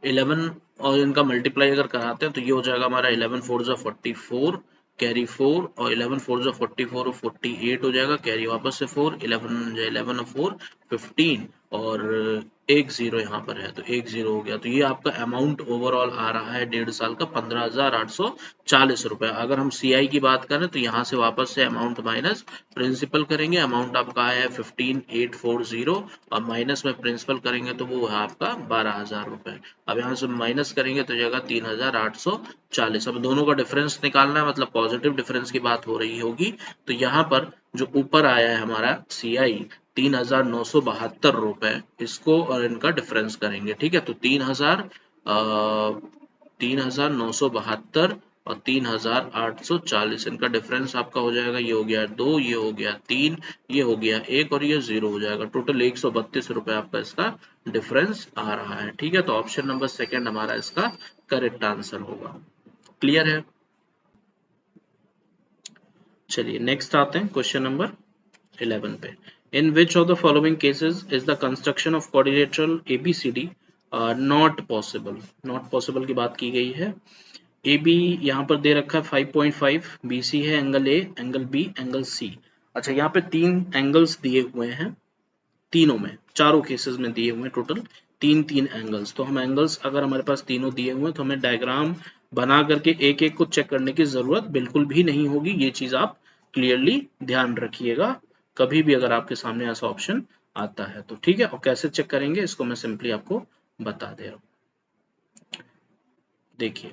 11 और इनका मल्टीप्लाई अगर कराते हैं तो ये हो जाएगा हमारा 11 4 जा 44, कैरी 4 और 11 4 जा 44 और 48 हो जाएगा, कैरी वापस से 4, 11 जा 11 और 4 15 और एक जीरो यहाँ पर है तो एक जीरो हो गया। तो ये आपका अमाउंट ओवरऑल आ रहा है 1.5 साल का 15,840 रुपए। अगर हम सीआई की बात करें तो यहाँ से वापस से अमाउंट माइनस प्रिंसिपल करेंगे, अमाउंट आपका आया है 15,840 और माइनस में प्रिंसिपल करेंगे तो वो है आपका 12,000 रुपए। अब यहाँ से माइनस करेंगे तो जाएगा 3,840। अब दोनों का डिफरेंस निकालना है, मतलब पॉजिटिव डिफरेंस की बात हो रही होगी। तो यहाँ पर जो ऊपर आया है हमारा सीआई 3,972 रुपए, इसको और इनका डिफरेंस करेंगे। ठीक है, तो 3,972 और 3,840 इनका डिफरेंस आपका हो जाएगा, ये हो गया 2, ये हो गया 3, ये हो गया 1 और ये 0 हो जाएगा। टोटल 132 रुपए आपका इसका डिफरेंस आ रहा है। ठीक है, तो ऑप्शन नंबर सेकंड हमारा इसका करेक्ट आंसर होगा। क्लियर है। चलिए नेक्स्ट आते हैं क्वेश्चन नंबर 11 पे। In which of the following cases is the construction of quadrilateral ABCD not possible? Not possible की बात की गई है। AB यहाँ पर दे रखा है 5.5, BC है angle A, angle B, angle C। अच्छा, यहाँ पे 3 एंगल्स दिए हुए हैं, तीनों में, चारों केसेस में दिए हुए हैं टोटल 3 एंगल्स। तो हम एंगल्स अगर हमारे पास तीनों दिए हुए हैं तो हमें डायग्राम बना करके एक एक को चेक करने की जरूरत बिल्कुल भी नहीं होगी। ये चीज आप क्लियरली ध्यान रखिएगा कभी भी अगर आपके सामने ऐसा ऑप्शन आता है तो। ठीक है, और कैसे चेक करेंगे इसको मैं सिंपली आपको बता दे रहा हूं। देखिए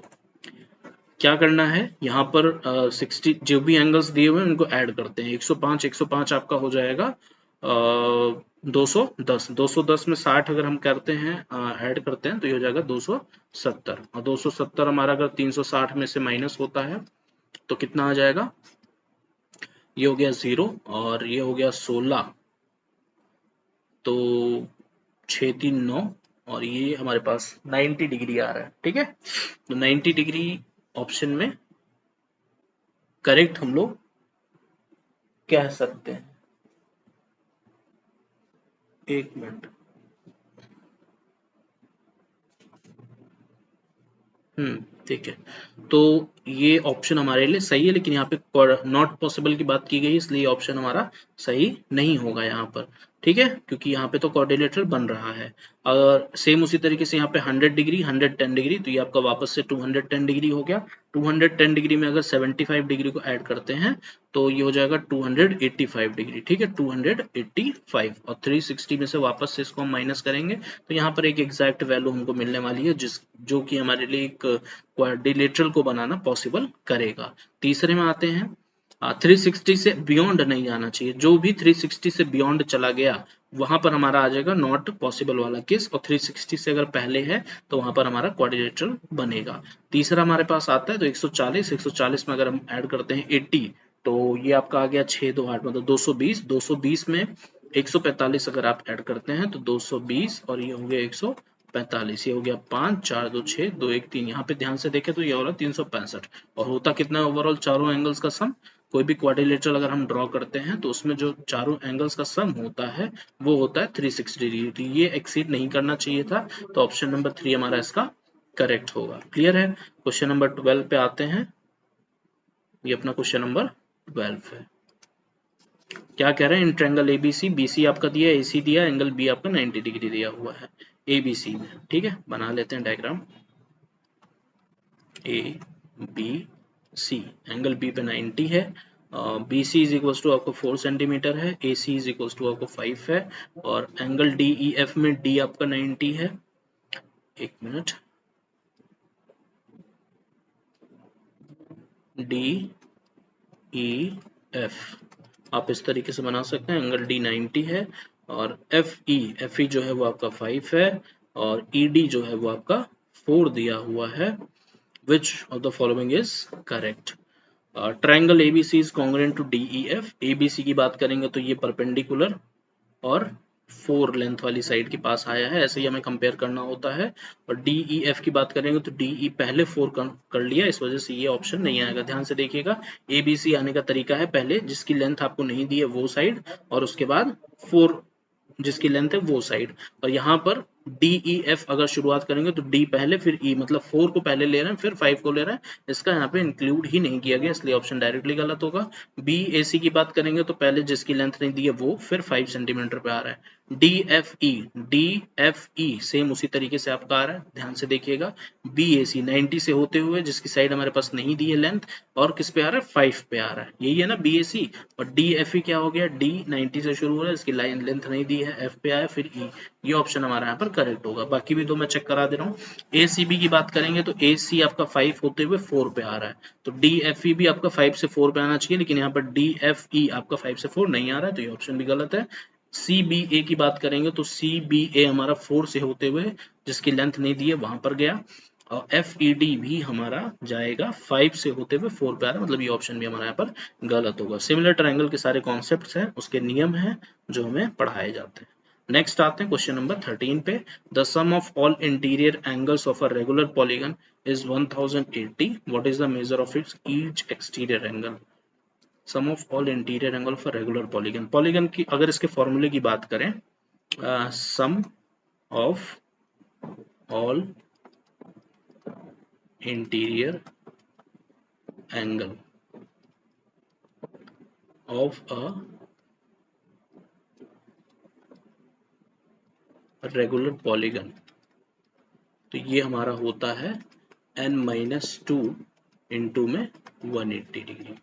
क्या करना है, यहाँ पर 60 जो भी एंगल्स दिए हुए हैं उनको ऐड करते हैं। 105 105 आपका हो जाएगा 210 में 60 अगर हम करते हैं ऐड करते हैं तो ये हो जाएगा 270, और 270 हमारा अगर 360 में से माइनस होता है तो कितना आ जाएगा, ये हो गया 0 और ये हो गया 16, तो 639 और ये हमारे पास 90 डिग्री आ रहा है। ठीक है, तो 90 डिग्री ऑप्शन में करेक्ट हम लोग कह सकते हैं। एक मिनट, ठीक है, तो ये ऑप्शन हमारे लिए सही है, लेकिन यहाँ पे नॉट पॉसिबल की बात की गई, इसलिए ऑप्शन हमारा सही नहीं होगा यहाँ पर। ठीक है, क्योंकि यहाँ पे तो क्वाड्रिलेटरल बन रहा है। अगर सेम उसी तरीके से यहाँ पे 100 डिग्री 110 डिग्री, तो ये आपका वापस से 210 डिग्री हो गया। 210 डिग्री में अगर 75 डिग्री को ऐड करते हैं तो ये हो जाएगा 285 डिग्री। ठीक है, 285, और 360 में से वापस से इसको हम माइनस करेंगे तो यहाँ पर एक एग्जैक्ट वैल्यू हमको मिलने वाली है, जो कि हमारे लिए एक क्वाड्रिलेटरल को बनाना पॉसिबल करेगा। तीसरे में आते हैं, 360 से बियॉन्ड नहीं जाना चाहिए, जो भी 360 से बियॉन्ड चला गया वहां पर हमारा आ जाएगा नॉट पॉसिबल वाला केस, और 360 से अगर पहले है तो वहां पर हमारा क्वाड्रिलेटरल बनेगा। तीसरा हमारे पास आता है तो 140 में अगर हम ऐड करते हैं 80, तो ये आपका आ गया 6 2 8 मतलब 220, 220 में 145 अगर आप ऐड करते हैं तो 220, और ये हो गया 145, ये हो गया 5 4 2 6 2 1 3, यहाँ पे ध्यान से देखें तो ये हो रहा 365, और होता कितना ओवरऑल चारों एंगल्स का सम। कोई भी क्वाड्रिलेटरल अगर हम ड्रॉ करते हैं तो उसमें जो चारों एंगल्स का सम होता है वो होता है 360 डिग्री, तो ये एक्सीड नहीं करना चाहिए था, तो ऑप्शन नंबर 3 हमारा इसका करेक्ट होगा। क्लियर है। क्वेश्चन नंबर 12 पे आते हैं, ये अपना क्वेश्चन नंबर 12 है। क्या कह रहे हैं, इन ट्रायंगल एबीसी, बीसी आपका दिया, एसी दिया, एंगल बी आपका 90 डिग्री दिया हुआ है एबीसी में। ठीक है, बना लेते हैं diagram. A B C, angle B पे 90 है, B C is equal to आपको 4 सेंटीमीटर है, A C is equal to आपको 5 है, और एंगल डी ई एफ में डी आपका 90 है। एक मिनट, डी ई एफ आप इस तरीके से बना सकते हैं, एंगल डी 90 है, और एफ ई जो है वो आपका 5 है, और ई डी जो है वो आपका 4 दिया हुआ है। Which of the following is correct? Triangle ABC is congruent to DEF. ABC की बात करेंगे तो ये परपेंडिकुलर और 4 लेंथ वाली साइड के पास आया है, ऐसे ही हमें कंपेयर करना होता है। और डीईएफ की बात करेंगे तो डीई पहले 4 कर लिया, इस वजह से ये ऑप्शन नहीं आएगा। ध्यान से देखिएगा, एबीसी आने का तरीका है पहले जिसकी लेंथ आपको नहीं दी है वो साइड, और उसके बाद 4 जिसकी लेंथ है वो साइड, और यहाँ पर डी ई एफ अगर शुरुआत करेंगे तो डी पहले फिर ई, मतलब 4 को पहले ले रहे हैं फिर 5 को ले रहे हैं, इसका यहाँ पे इंक्लूड ही नहीं किया गया, इसलिए ऑप्शन डायरेक्टली गलत होगा। बी ए सी की बात करेंगे तो पहले जिसकी लेंथ नहीं दी है वो फिर 5 सेंटीमीटर पे आ रहा है। डी एफ ई सेम उसी तरीके से आपका आ रहा है, ध्यान से देखिएगा। बी ए सी 90 से होते हुए जिसकी साइड हमारे पास नहीं दी है लेंथ, और किस पे आ रहा है 5 पे आ रहा है, यही है ना बी ए सी। और डी एफ ई क्या हो गया, डी 90 से शुरू हो रहा है, इसकी लाइन लेंथ नहीं दी है, एफ पे आया फिर ई, ये ऑप्शन हमारा यहाँ पर करेक्ट होगा। बाकी भी दो मैं चेक करा दे रहा हूँ। ए सी बी की बात करेंगे तो ए सी आपका 5 होते हुए 4 पे आ रहा है, तो डी एफ ई भी आपका 5 से 4 पे आना चाहिए, लेकिन यहाँ पर डी एफ ई आपका 5 से 4 नहीं आ रहा है, तो ये ऑप्शन भी गलत है। सी बी ए की बात करेंगे तो सी बी ए हमारा 4 से होते हुए जिसकी लेंथ नहीं दी है वहां पर गया, और एफ ई डी भी हमारा जाएगा 5 से होते हुए 4 पे आ रहा है, मतलब ये ऑप्शन भी हमारा यहाँ पर गलत होगा। सिमिलर ट्रायंगल के सारे कॉन्सेप्ट्स हैं, उसके नियम हैं जो हमें पढ़ाए जाते हैं। नेक्स्ट आते हैं क्वेश्चन नंबर 13 पे। The sum of all interior angles of a regular polygon is 1080, what is the measure of its each exterior angle. Sum of all interior angle of a regular polygon, polygon की अगर इसके फॉर्मूले की बात करें, sum of all interior angle of a regular polygon, तो ये हमारा होता है n-2 इंटू में 180 डिग्री।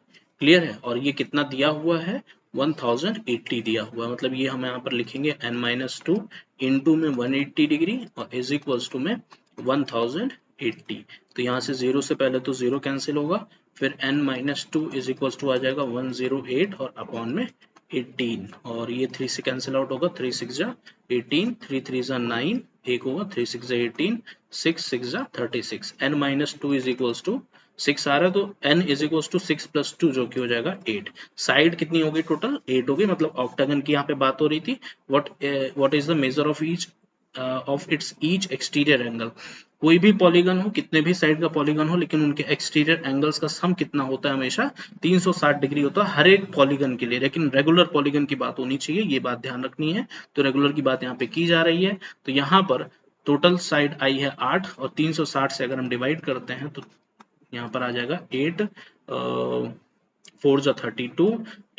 क्लियर है, और ये कितना दिया हुआ है 1080 दिया हुआ है, मतलब ये हम यहाँ पर लिखेंगे n-2 इंटू में 180 डिग्री और इज इक्वल्स टू में 1080। तो यहाँ से 0 से पहले तो 0 कैंसिल होगा, फिर n-2 इज इक्वल्स टू आ जाएगा 108 और अपॉन में 18 और ये 3 से कैंसिल आउट होगा, 3 6 जा 18, 3 3 जा 9, एक होगा 3 6 जा 18, 6 6 जा 36, n minus 2 is equals to 6 आ रहा है, तो n is equals to 6 plus 2 जो कि हो जाएगा 8। साइड कितनी होगी टोटल? 8 होगी, मतलब ऑक्टागन की यहाँ पे बात हो रही थी। What is the measure of each of its each exterior angle. कोई भी पॉलीगन हो, कितने भी साइड का पॉलीगन हो, लेकिन उनके एक्सटीरियर एंगल्स का सम कितना होता है? हमेशा 360 डिग्री होता है हर एक पॉलीगन के लिए। लेकिन रेगुलर पॉलीगन की बात होनी चाहिए, ये बात ध्यान रखनी है। तो रेगुलर की बात यहाँ पे की जा रही है। तो यहाँ पर टोटल साइड आई है 8 और 360 से अगर हम डिवाइड करते हैं तो यहाँ पर आ जाएगा 8 4 जा 32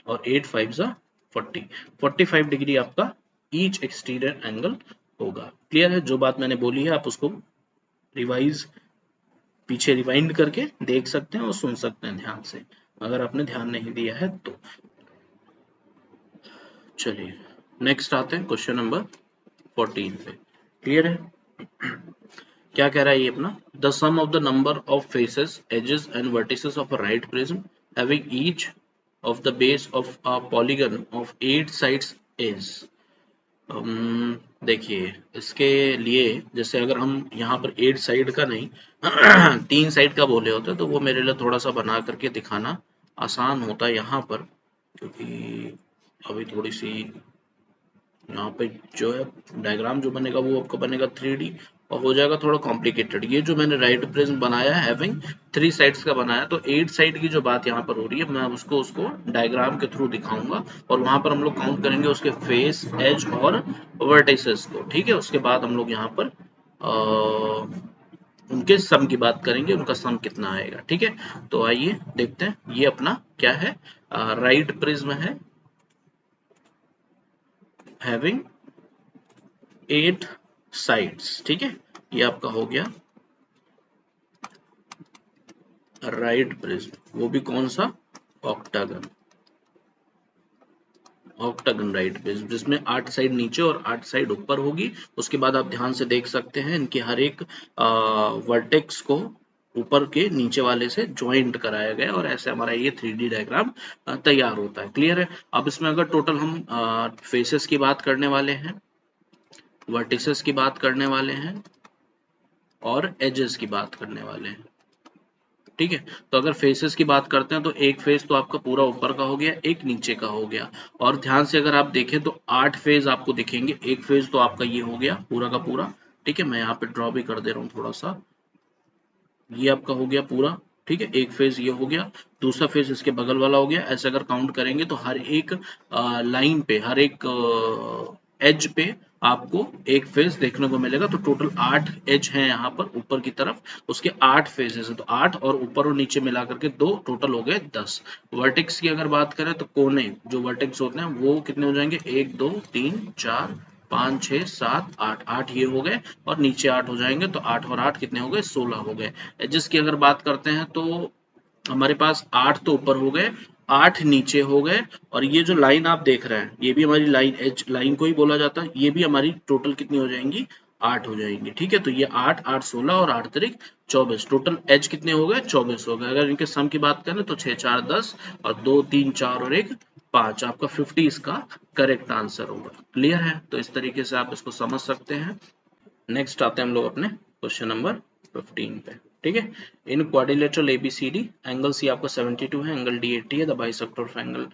और 8 5 जा 40, 45 डिग्री आपका ईच एक्सटीरियर एंगल होगा। क्लियर है? जो बात मैंने बोली है आप उसको रिवाइज पीछे रिवाइंड करके देख सकते हैं और सुन सकते हैं ध्यान से, अगर आपने ध्यान नहीं दिया है तो। चलिए नेक्स्ट आते हैं क्वेश्चन नंबर 14 पे। क्लियर है? क्या कह रहा है ये अपना? The sum of the number of faces, edges and vertices of a right prism having each of the base of a polygon of 8 sides is. देखिए इसके लिए जैसे अगर हम यहाँ पर 8 साइड का नहीं 3 साइड का बोले होते तो वो मेरे लिए थोड़ा सा बना करके दिखाना आसान होता है यहाँ पर, क्योंकि अभी थोड़ी सी यहाँ पे जो है डायग्राम जो बनेगा वो आपका बनेगा 3D और हो जाएगा थोड़ा कॉम्प्लिकेटेड। ये जो मैंने राइट प्रिज्म बनाया है हैविंग 3 साइड्स का बनाया, तो 8 साइड की जो बात यहाँ पर हो रही है मैं उसको डायग्राम के थ्रू दिखाऊंगा और वहां पर हम लोग काउंट करेंगे उसके फेस, एज और वर्टिसेस को। ठीक है? उसके बाद हम लोग यहाँ पर उनके सम की बात करेंगे, उनका सम कितना आएगा। ठीक है? तो आइए देखते हैं ये अपना क्या है। राइट प्रिज्म है हैविंग 8 साइड्स। ठीक है? ये आपका हो गया राइट प्रिज्म, वो भी कौन सा? ऑक्टागन। ऑक्टागन राइट प्रिज्म जिसमें 8 साइड नीचे और 8 साइड ऊपर होगी। उसके बाद आप ध्यान से देख सकते हैं इनके हर एक वर्टेक्स को ऊपर के नीचे वाले से ज्वाइंट कराया गया और ऐसे हमारा ये 3D डायग्राम तैयार होता है। क्लियर है? अब इसमें अगर टोटल हम फेसेस की बात करने वाले हैं, वर्टिसेस की बात करने वाले हैं और एजेस की बात करने वाले हैं। ठीक है? तो अगर फेसेस की बात करते हैं तो एक फेस तो आपका पूरा ऊपर का हो गया, एक नीचे का हो गया। और ध्यान से अगर आप देखें तो 8 फेज आपको दिखेंगे। एक फेज तो आपका ये हो गया पूरा का पूरा। ठीक है? मैं यहाँ पे ड्रॉ भी कर दे रहा हूँ थोड़ा सा। ये आपका हो गया पूरा। ठीक है? एक फेज ये हो गया, दूसरा फेज इसके बगल वाला हो गया। ऐसे अगर काउंट करेंगे तो हर एक लाइन पे, हर एक एज पे आपको एक फेज देखने को मिलेगा। तो टोटल 8 एज हैं यहाँ पर ऊपर की तरफ, उसके 8 फेजेस है। तो 8 और ऊपर और नीचे मिला करके 2, टोटल हो गए 10। वर्टेक्स की अगर बात करें तो कोने जो वर्टेक्स होते हैं वो कितने हो जाएंगे? 1 2 3 4 5 6 7 8, 8 ये हो गए और नीचे 8 हो जाएंगे। तो 8 और 8 कितने हो गए? 16 हो गए। एजेस की अगर बात करते हैं तो हमारे पास 8 तो ऊपर हो गए, 8 नीचे हो गए और ये जो लाइन आप देख रहे हैं ये भी हमारी लाइन, एज लाइन को ही बोला जाता है। ये भी हमारी टोटल कितनी हो जाएंगी? 8 हो जाएंगी। ठीक है? तो ये 8 8 16 और 8 तिरिक 24, टोटल एज कितने हो गए? 24 हो गए। अगर इनके सम की बात करें तो 6 4 10 और 2 3 4 और 1 5, आपका 50 इसका करेक्ट आंसर होगा। क्लियर है? तो इस तरीके से आप इसको समझ सकते हैं। नेक्स्ट आते हैं हम लोग अपने क्वेश्चन नंबर 15 पे। ठीक है? In quadrilateral ABCD angle C आपका 72 है, एंगल डी 80 है। The bisector of angle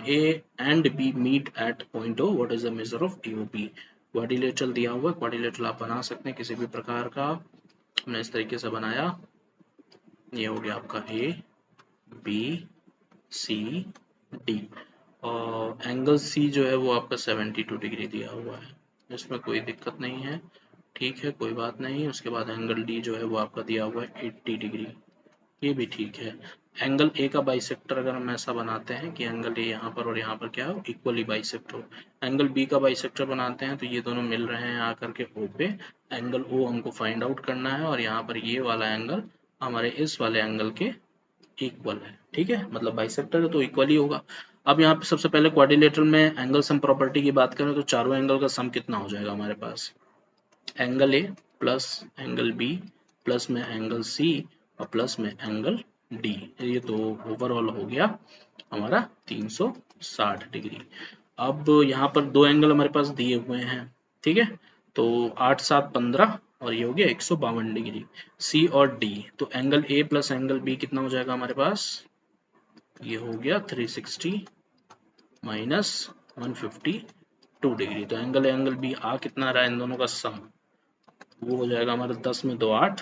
A and B meet at point O, what is the measure of EOB. Quadrilateral दिया हुआ है, क्वाड्रिलेटरल आप बना सकते हैं किसी भी प्रकार का। हमने इस तरीके से बनाया, ये हो गया आपका ए बी सी डी और एंगल सी जो है वो आपका 72 डिग्री दिया हुआ है, इसमें कोई दिक्कत नहीं है। ठीक है? कोई बात नहीं। उसके बाद एंगल डी जो है वो आपका दिया हुआ है 80 डिग्री, ये भी ठीक है। एंगल ए का बाइसेक्टर अगर हम ऐसा बनाते हैं कि एंगल ए यहाँ पर और यहाँ पर क्या हो? इक्वली बाइसेक्ट हो। एंगल बी का बाइसेक्टर बनाते हैं तो ये दोनों मिल रहे हैं आकर के ओ पे, एंगल ओ हमको फाइंड आउट करना है और यहाँ पर ये वाला एंगल हमारे इस वाले एंगल के इक्वल है। ठीक है? मतलब बाइसेक्टर है तो इक्वल ही होगा। अब यहाँ पे सबसे पहले क्वाड्रिलेटरल में एंगल सम प्रॉपर्टी की बात करें तो चारों एंगल का सम कितना हो जाएगा हमारे पास? Angle A plus angle B plus में एंगल सी और प्लस में एंगल डी, ये तो ओवरऑल हो गया हमारा 360 डिग्री। अब यहाँ पर दो एंगल हमारे पास दिए हुए हैं, ठीक है, तो 8 7 15 और ये हो गया 152 डिग्री सी और डी। तो angle A plus angle B कितना हो जाएगा हमारे पास, ये हो गया 360 माइनस 152 डिग्री। तो एंगल बी आ कितना आ रहा है इन दोनों का सम, वो हो जाएगा हमारा 10 में 2 8,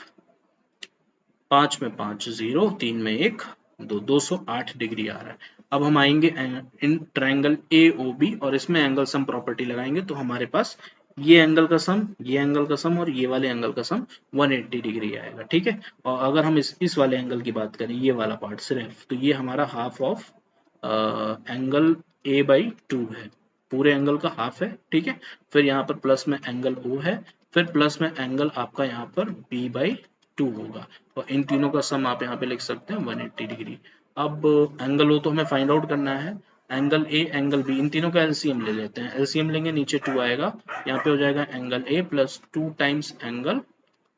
5 में 5 0, 3 में 1 2, 208 डिग्री आ रहा है। अब हम आएंगे in triangle A O B और इसमें एंगल सम प्रॉपर्टी लगाएंगे, तो हमारे पास ये एंगल का सम, ये एंगल का सम और ये वाले एंगल का सम 180 डिग्री आएगा, ठीक है। और अगर हम इस वाले एंगल की बात करें, ये वाला पार्ट सिर्फ, तो ये हमारा half of angle A by 2 है, पूरे एंगल का हाफ है, ठीक है। फिर यहाँ पर प्लस में एंगल ओ है, फिर प्लस में एंगल आपका यहाँ पर बी बाई 2 होगा, और इन तीनों का सम आप यहाँ पे लिख सकते हैं 180 डिग्री। अब एंगल ओ तो हमें फाइंड आउट करना है, angle A angle be in तीनों का एलसीएम ले लेते हैं। एलसीएम लेंगे, नीचे 2 आएगा, यहाँ पे हो जाएगा angle A plus 2 times angle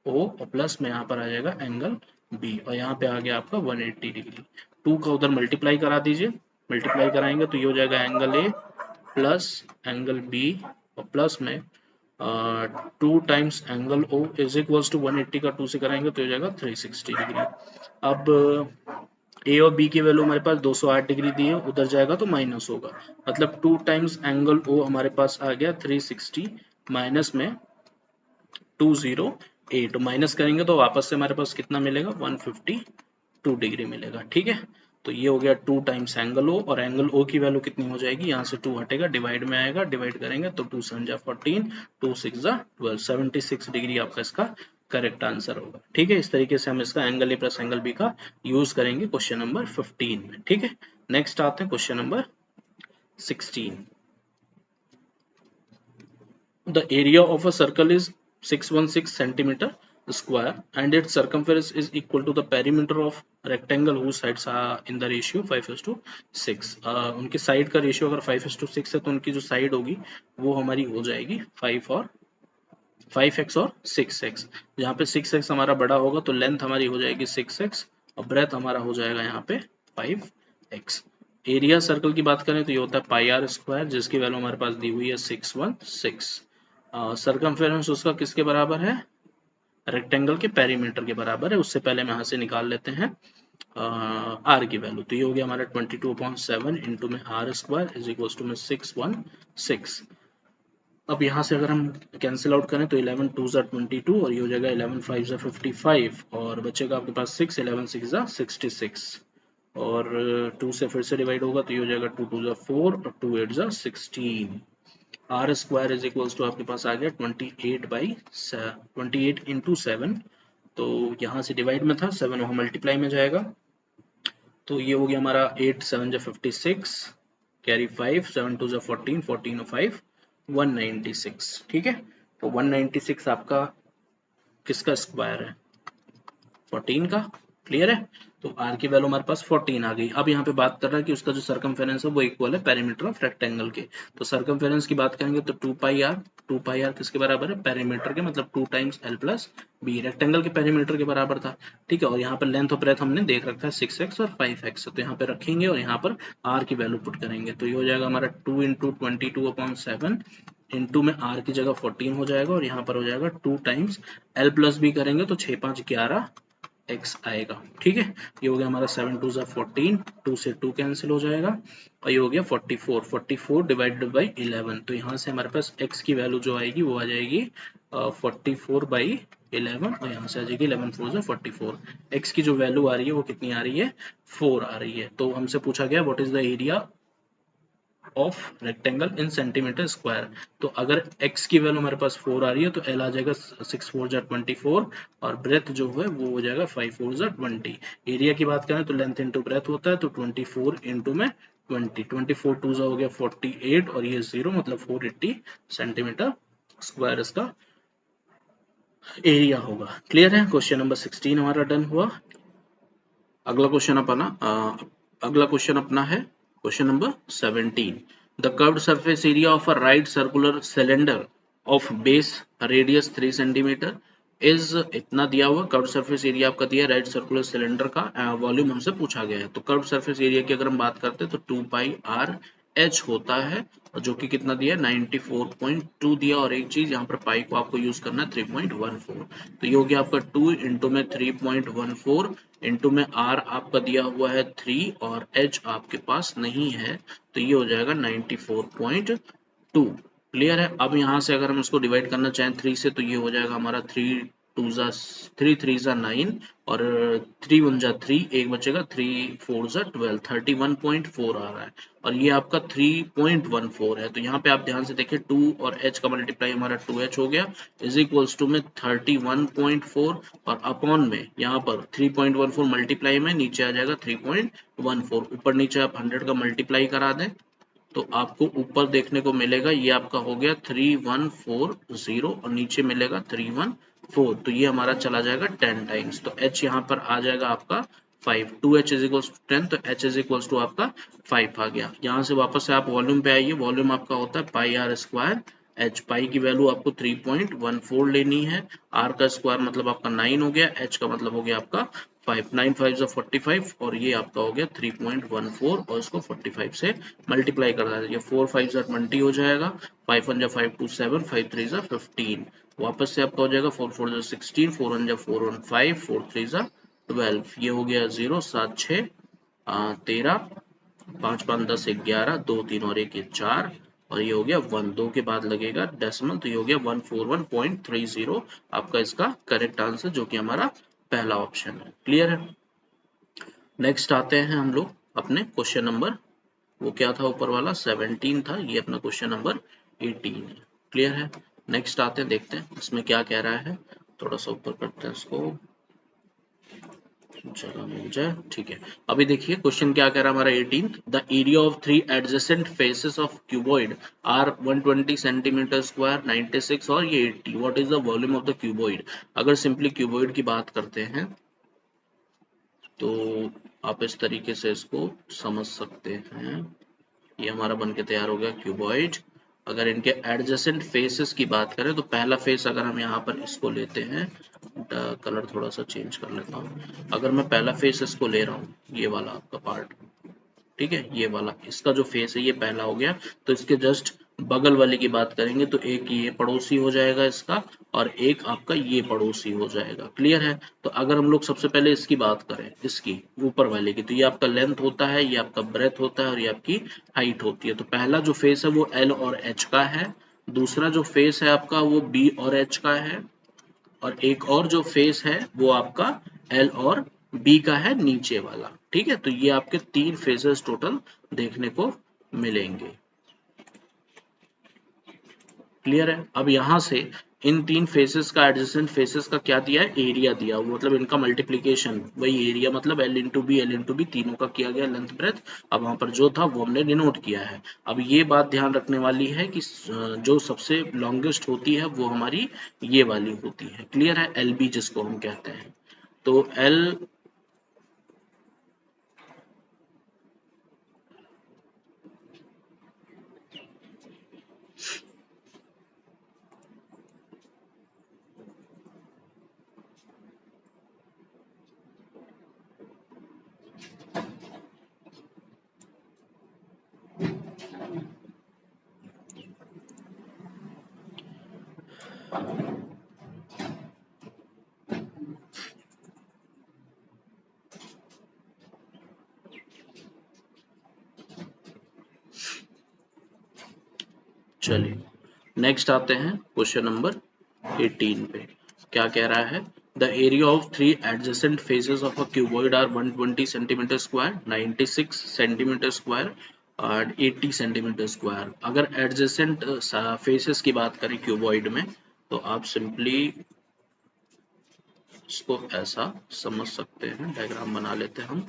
O और प्लस में यहाँ पर आ जाएगा एंगल बी, और यहाँ पे आ गया आपका 180 डिग्री। 2 का उधर मल्टीप्लाई करा दीजिए, मल्टीप्लाई कराएंगे तो ये हो जाएगा angle A plus angle B और प्लस में 2 times angle O is equals to 180 का 2 से कराएंगे तो हो जाएगा 360 डिग्री। अब ए और बी की वैल्यू हमारे पास 208 डिग्री दी है, उधर जाएगा तो माइनस होगा, मतलब 2 टाइम्स एंगल ओ हमारे पास आ गया 360 माइनस में 208, माइनस करेंगे तो वापस से हमारे पास कितना मिलेगा 152 डिग्री मिलेगा, ठीक है। तो ये हो गया 2 टाइम्स एंगल ओ, और एंगल ओ की वैल्यू कितनी हो जाएगी, यहाँ से 2 हटेगा, डिवाइड में आएगा, डिवाइड करेंगे तो 2 7 जा 14, 2 6 जा 12, 76 डिग्री आपका इसका करेक्ट आंसर होगा, ठीक है। इस तरीके से हम इसका angle A plus angle B का यूज करेंगे क्वेश्चन नंबर 15 में, ठीक है। नेक्स्ट आते हैं question number 16। The area of a circle is 616 centimeter square and its circumference is equal to the perimeter of rectangle whose sides are in the ratio 5:6। उनकी side का ratio अगर 5:6 है तो उनकी जो साइड होगी वो हमारी हो जाएगी 5x और 6x। यहाँ पे 6x हमारा बड़ा होगा तो लेंथ हमारी हो जाएगी 6x और ब्रेथ हमारा हो जाएगा यहाँ पे 5x। एरिया सर्कल की बात करें तो ये होता है पाई आर स्क्वायर, जिसकी वैल्यू हमारे पास दी हुई है 616। सर्कमफेरेंस उसका किसके बराबर है, रेक्टेंगल के पेरीमीटर के बराबर है। उससे पहले हम यहाँ से निकाल लेते हैं आर की वैल्यू, तो ये हो गया हमारा 22/7 इंटू में R square is equal to में 616। अब यहाँ से अगर हम कैंसिल आउट करें तो 11 2 जा 22 और ये हो जाएगा 11 5 जा 55 और बचेगा आपके पास 6, 11 6 जा 66 और 2 से फिर से डिवाइड होगा तो ये हो जाएगा 2 2 जा 4 और 2 8 जा 16। R square is equals to आपके पास आ गया 28 इंटू 7, तो यहाँ से डिवाइड में था, 7 वहाँ मल्टीप्लाई में जाएगा, तो ये हो गया हमारा 8 7 जा 56 कैरी 5, 7 2 जा 14, 14 और 5 196, ठीक है। तो 196 आपका किसका स्क्वायर है, 14 का, क्लियर है। तो r की वैल्यू हमारे पास 14 आ गई। अब यहाँ पे बात कर रहा है कि उसका जो सर्कमफेरेंस है वो इक्वल है पेरीमीटर ऑफ रेक्टेंगल के, तो सर्कमफेरेंस की बात करेंगे तो 2 पाई r किसके बराबर है, पेरीमीटर के, मतलब 2 times l plus b, rectangle के पेरीमीटर के बराबर था, ठीक है। और यहाँ पर लेंथ और ब्रेथ हमने देख रखा है 6x और 5x, तो यहाँ पे रखेंगे और यहाँ पर r की वैल्यू पुट करेंगे तो ये हो जाएगा हमारा 2 इंटू 22/7 इंटू में r की जगह 14 हो जाएगा और यहाँ पर हो जाएगा 2 टाइम्स l प्लस b करेंगे तो 6 5 11 x आएगा, ठीक है। ये हो गया हमारा 7 2 जा 14, 2 से 2 कैंसिल हो जाएगा और ये हो गया 44 डिवाइडेड बाई 11, तो यहाँ से हमारे पास x की वैल्यू जो आएगी वो आ जाएगी 44/11 और यहाँ से आ जाएगी 11 4 जा 44। x की जो वैल्यू आ रही है वो कितनी आ रही है, 4 आ रही है। तो हमसे पूछा गया what is the area of rectangle in centimetre square, तो अगर x की वैल्यू हमारे पास 4 आ रही है तो l आ जाएगा 6 4 जा 24 और ब्रेथ जो है वो हो जाएगा 5 4 जा 20। एरिया की बात करें तो लेंथ इंटू ब्रेथ होता है, तो 24 इंटू में 20, 24 2 जा हो गया 48 और ये 0 मतलब 480 सेंटीमीटर स्क्वायर इसका एरिया होगा, क्लियर है। क्वेश्चन नंबर 16 हमारा डन हुआ। अगला क्वेश्चन अपना है question number 17। The curved surface area of a right circular cylinder of base radius 3 cm is इतना दिया हुआ, कर्व सरफेस एरिया आपका दिया राइट सर्कुलर सिलेंडर का, वॉल्यूम हमसे पूछा गया है। तो कर्व सरफेस एरिया की अगर हम बात करते हैं तो 2 पाई आर एच होता है, और जो कि कितना दिया 94.2 दिया, और एक चीज यहाँ पर पाई को आपको यूज करना है 3.14। तो ये हो गया आपका 2 इंटू में 3.14 इंटू में आर आपका दिया हुआ है 3 और एच आपके पास नहीं है, तो ये हो जाएगा 94.2। क्लियर है। अब यहाँ से अगर हम इसको डिवाइड करना चाहें 3 से, तो ये हो जाएगा हमारा 3 2 जा 3 3 जा 9 और 3 1 जा 3, एक बचेगा 3 4 जा 12, 31.4 आ रहा है, और ये आपका 3.14 है। तो यहाँ पे आप ध्यान से देखिए 2 और h का मल्टीप्लाई हमारा 2h हो गया इज इक्वल्स टू में 31.4, और अपॉन में यहाँ पर 3.14 मल्टीप्लाई में नीचे आ जाएगा 3.14, ऊपर नीचे आप 100 का मल्टीप्लाई करा दें तो आपको ऊपर देखने को मिलेगा ये आपका हो गया 3140 और नीचे मिलेगा 314, तो ये हमारा चला जाएगा 10 टाइम्स। तो h यहाँ पर आ जाएगा आपका 5, 2h इज इक्वल्स टू 10, तो h इज इक्वल्स टू आपका 5 आ गया। यहाँ से वापस से आप वॉल्यूम पे आइए, वॉल्यूम आपका होता है पाई आर स्क्वायर एच, पाई की वैल्यू आपको 3.14 लेनी है, आर का स्क्वायर मतलब आपका 9 हो गया, एच का मतलब हो गया आपका 5, 9 5 जा 45 और ये आपका हो गया 3.14 और इसको 45 से मल्टीप्लाई कर दीजिए, 4 5 जा 20 हो जाएगा, 5 1 जा 5 2 7, 5 3 जा 15, वापस से आपका हो जाएगा 4 4 जा 16, 4 1 जा 4 1 5, 4 3 जा 12, ये हो गया 0 7 6 13, 5 5 10 11, 2 3 और 1 4, और ये हो गया 1, 2 के बाद लगेगा डेसिमल, तो ये हो गया 141.30 आपका इसका करेक्ट आंसर, जो कि हमारा पहला ऑप्शन है। क्लियर है। नेक्स्ट आते हैं हम लोग अपने क्वेश्चन नंबर, वो क्या था ऊपर वाला 17 था, ये अपना क्वेश्चन नंबर 18 है। क्लियर है। नेक्स्ट आते हैं, देखते हैं इसमें क्या कह रहा है, थोड़ा सा ऊपर करते हैं इसको, जगह मिल जाए, ठीक है। अभी देखिए क्वेश्चन क्या कह रहा है हमारा 18th, the area of 3 adjacent faces of cuboid are 120 centimetre square, 96 और ये 80, what is the volume of the cuboid. अगर सिंपली क्यूबॉइड की बात करते हैं तो आप इस तरीके से इसको समझ सकते हैं, ये हमारा बन के तैयार हो गया क्यूबॉइड। अगर इनके एडजेसेंट फेसेस की बात करें तो पहला फेस अगर हम यहाँ पर इसको लेते हैं, कलर थोड़ा सा चेंज कर लेता हूँ, अगर मैं पहला फेस इसको ले रहा हूँ, ये वाला आपका पार्ट, ठीक है, ये वाला इसका जो फेस है ये पहला हो गया, तो इसके जस्ट बगल वाले की बात करेंगे तो एक ये पड़ोसी हो जाएगा इसका, और एक आपका ये पड़ोसी हो जाएगा। क्लियर है। तो अगर हम लोग सबसे पहले इसकी बात करें, इसकी ऊपर वाले की, तो ये आपका लेंथ होता है, ये आपका ब्रेथ होता है और ये आपकी हाइट होती है। तो पहला जो फेस है वो एल और एच का है, दूसरा जो फेस है आपका वो बी और एच का है, और एक और जो फेस है वो आपका एल और बी का है नीचे वाला। ठीक है, तो ये आपके 3 फेसेस टोटल देखने को मिलेंगे। क्लियर है। अब यहां से इन 3 फेसेस का एडजेसेंट फेसेस का क्या दिया है, एरिया दिया हुआ, मतलब इनका मल्टीप्लीकेशन, वही एरिया मतलब एल इंटू बी तीनों का किया गया लेंथ ब्रेथ। अब वहां पर जो था वो हमने डिनोट किया है। अब ये बात ध्यान रखने वाली है कि जो सबसे लॉन्गेस्ट होती है वो हमारी ये वाली होती है। क्लियर है, एल बी जिसको हम कहते हैं। तो एल चलिए नेक्स्ट आते हैं क्वेश्चन नंबर 18 पे। क्या कह रहा है, the area of 3 adjacent faces of a cuboid are 120 centimetre square, 96 centimetre square और 80 सेंटीमीटर स्क्वायर। अगर एडजेसेंट फेसेस की बात करें क्यूबॉइड में, तो आप सिंपली इसको ऐसा समझ सकते हैं, डायग्राम बना लेते हैं हम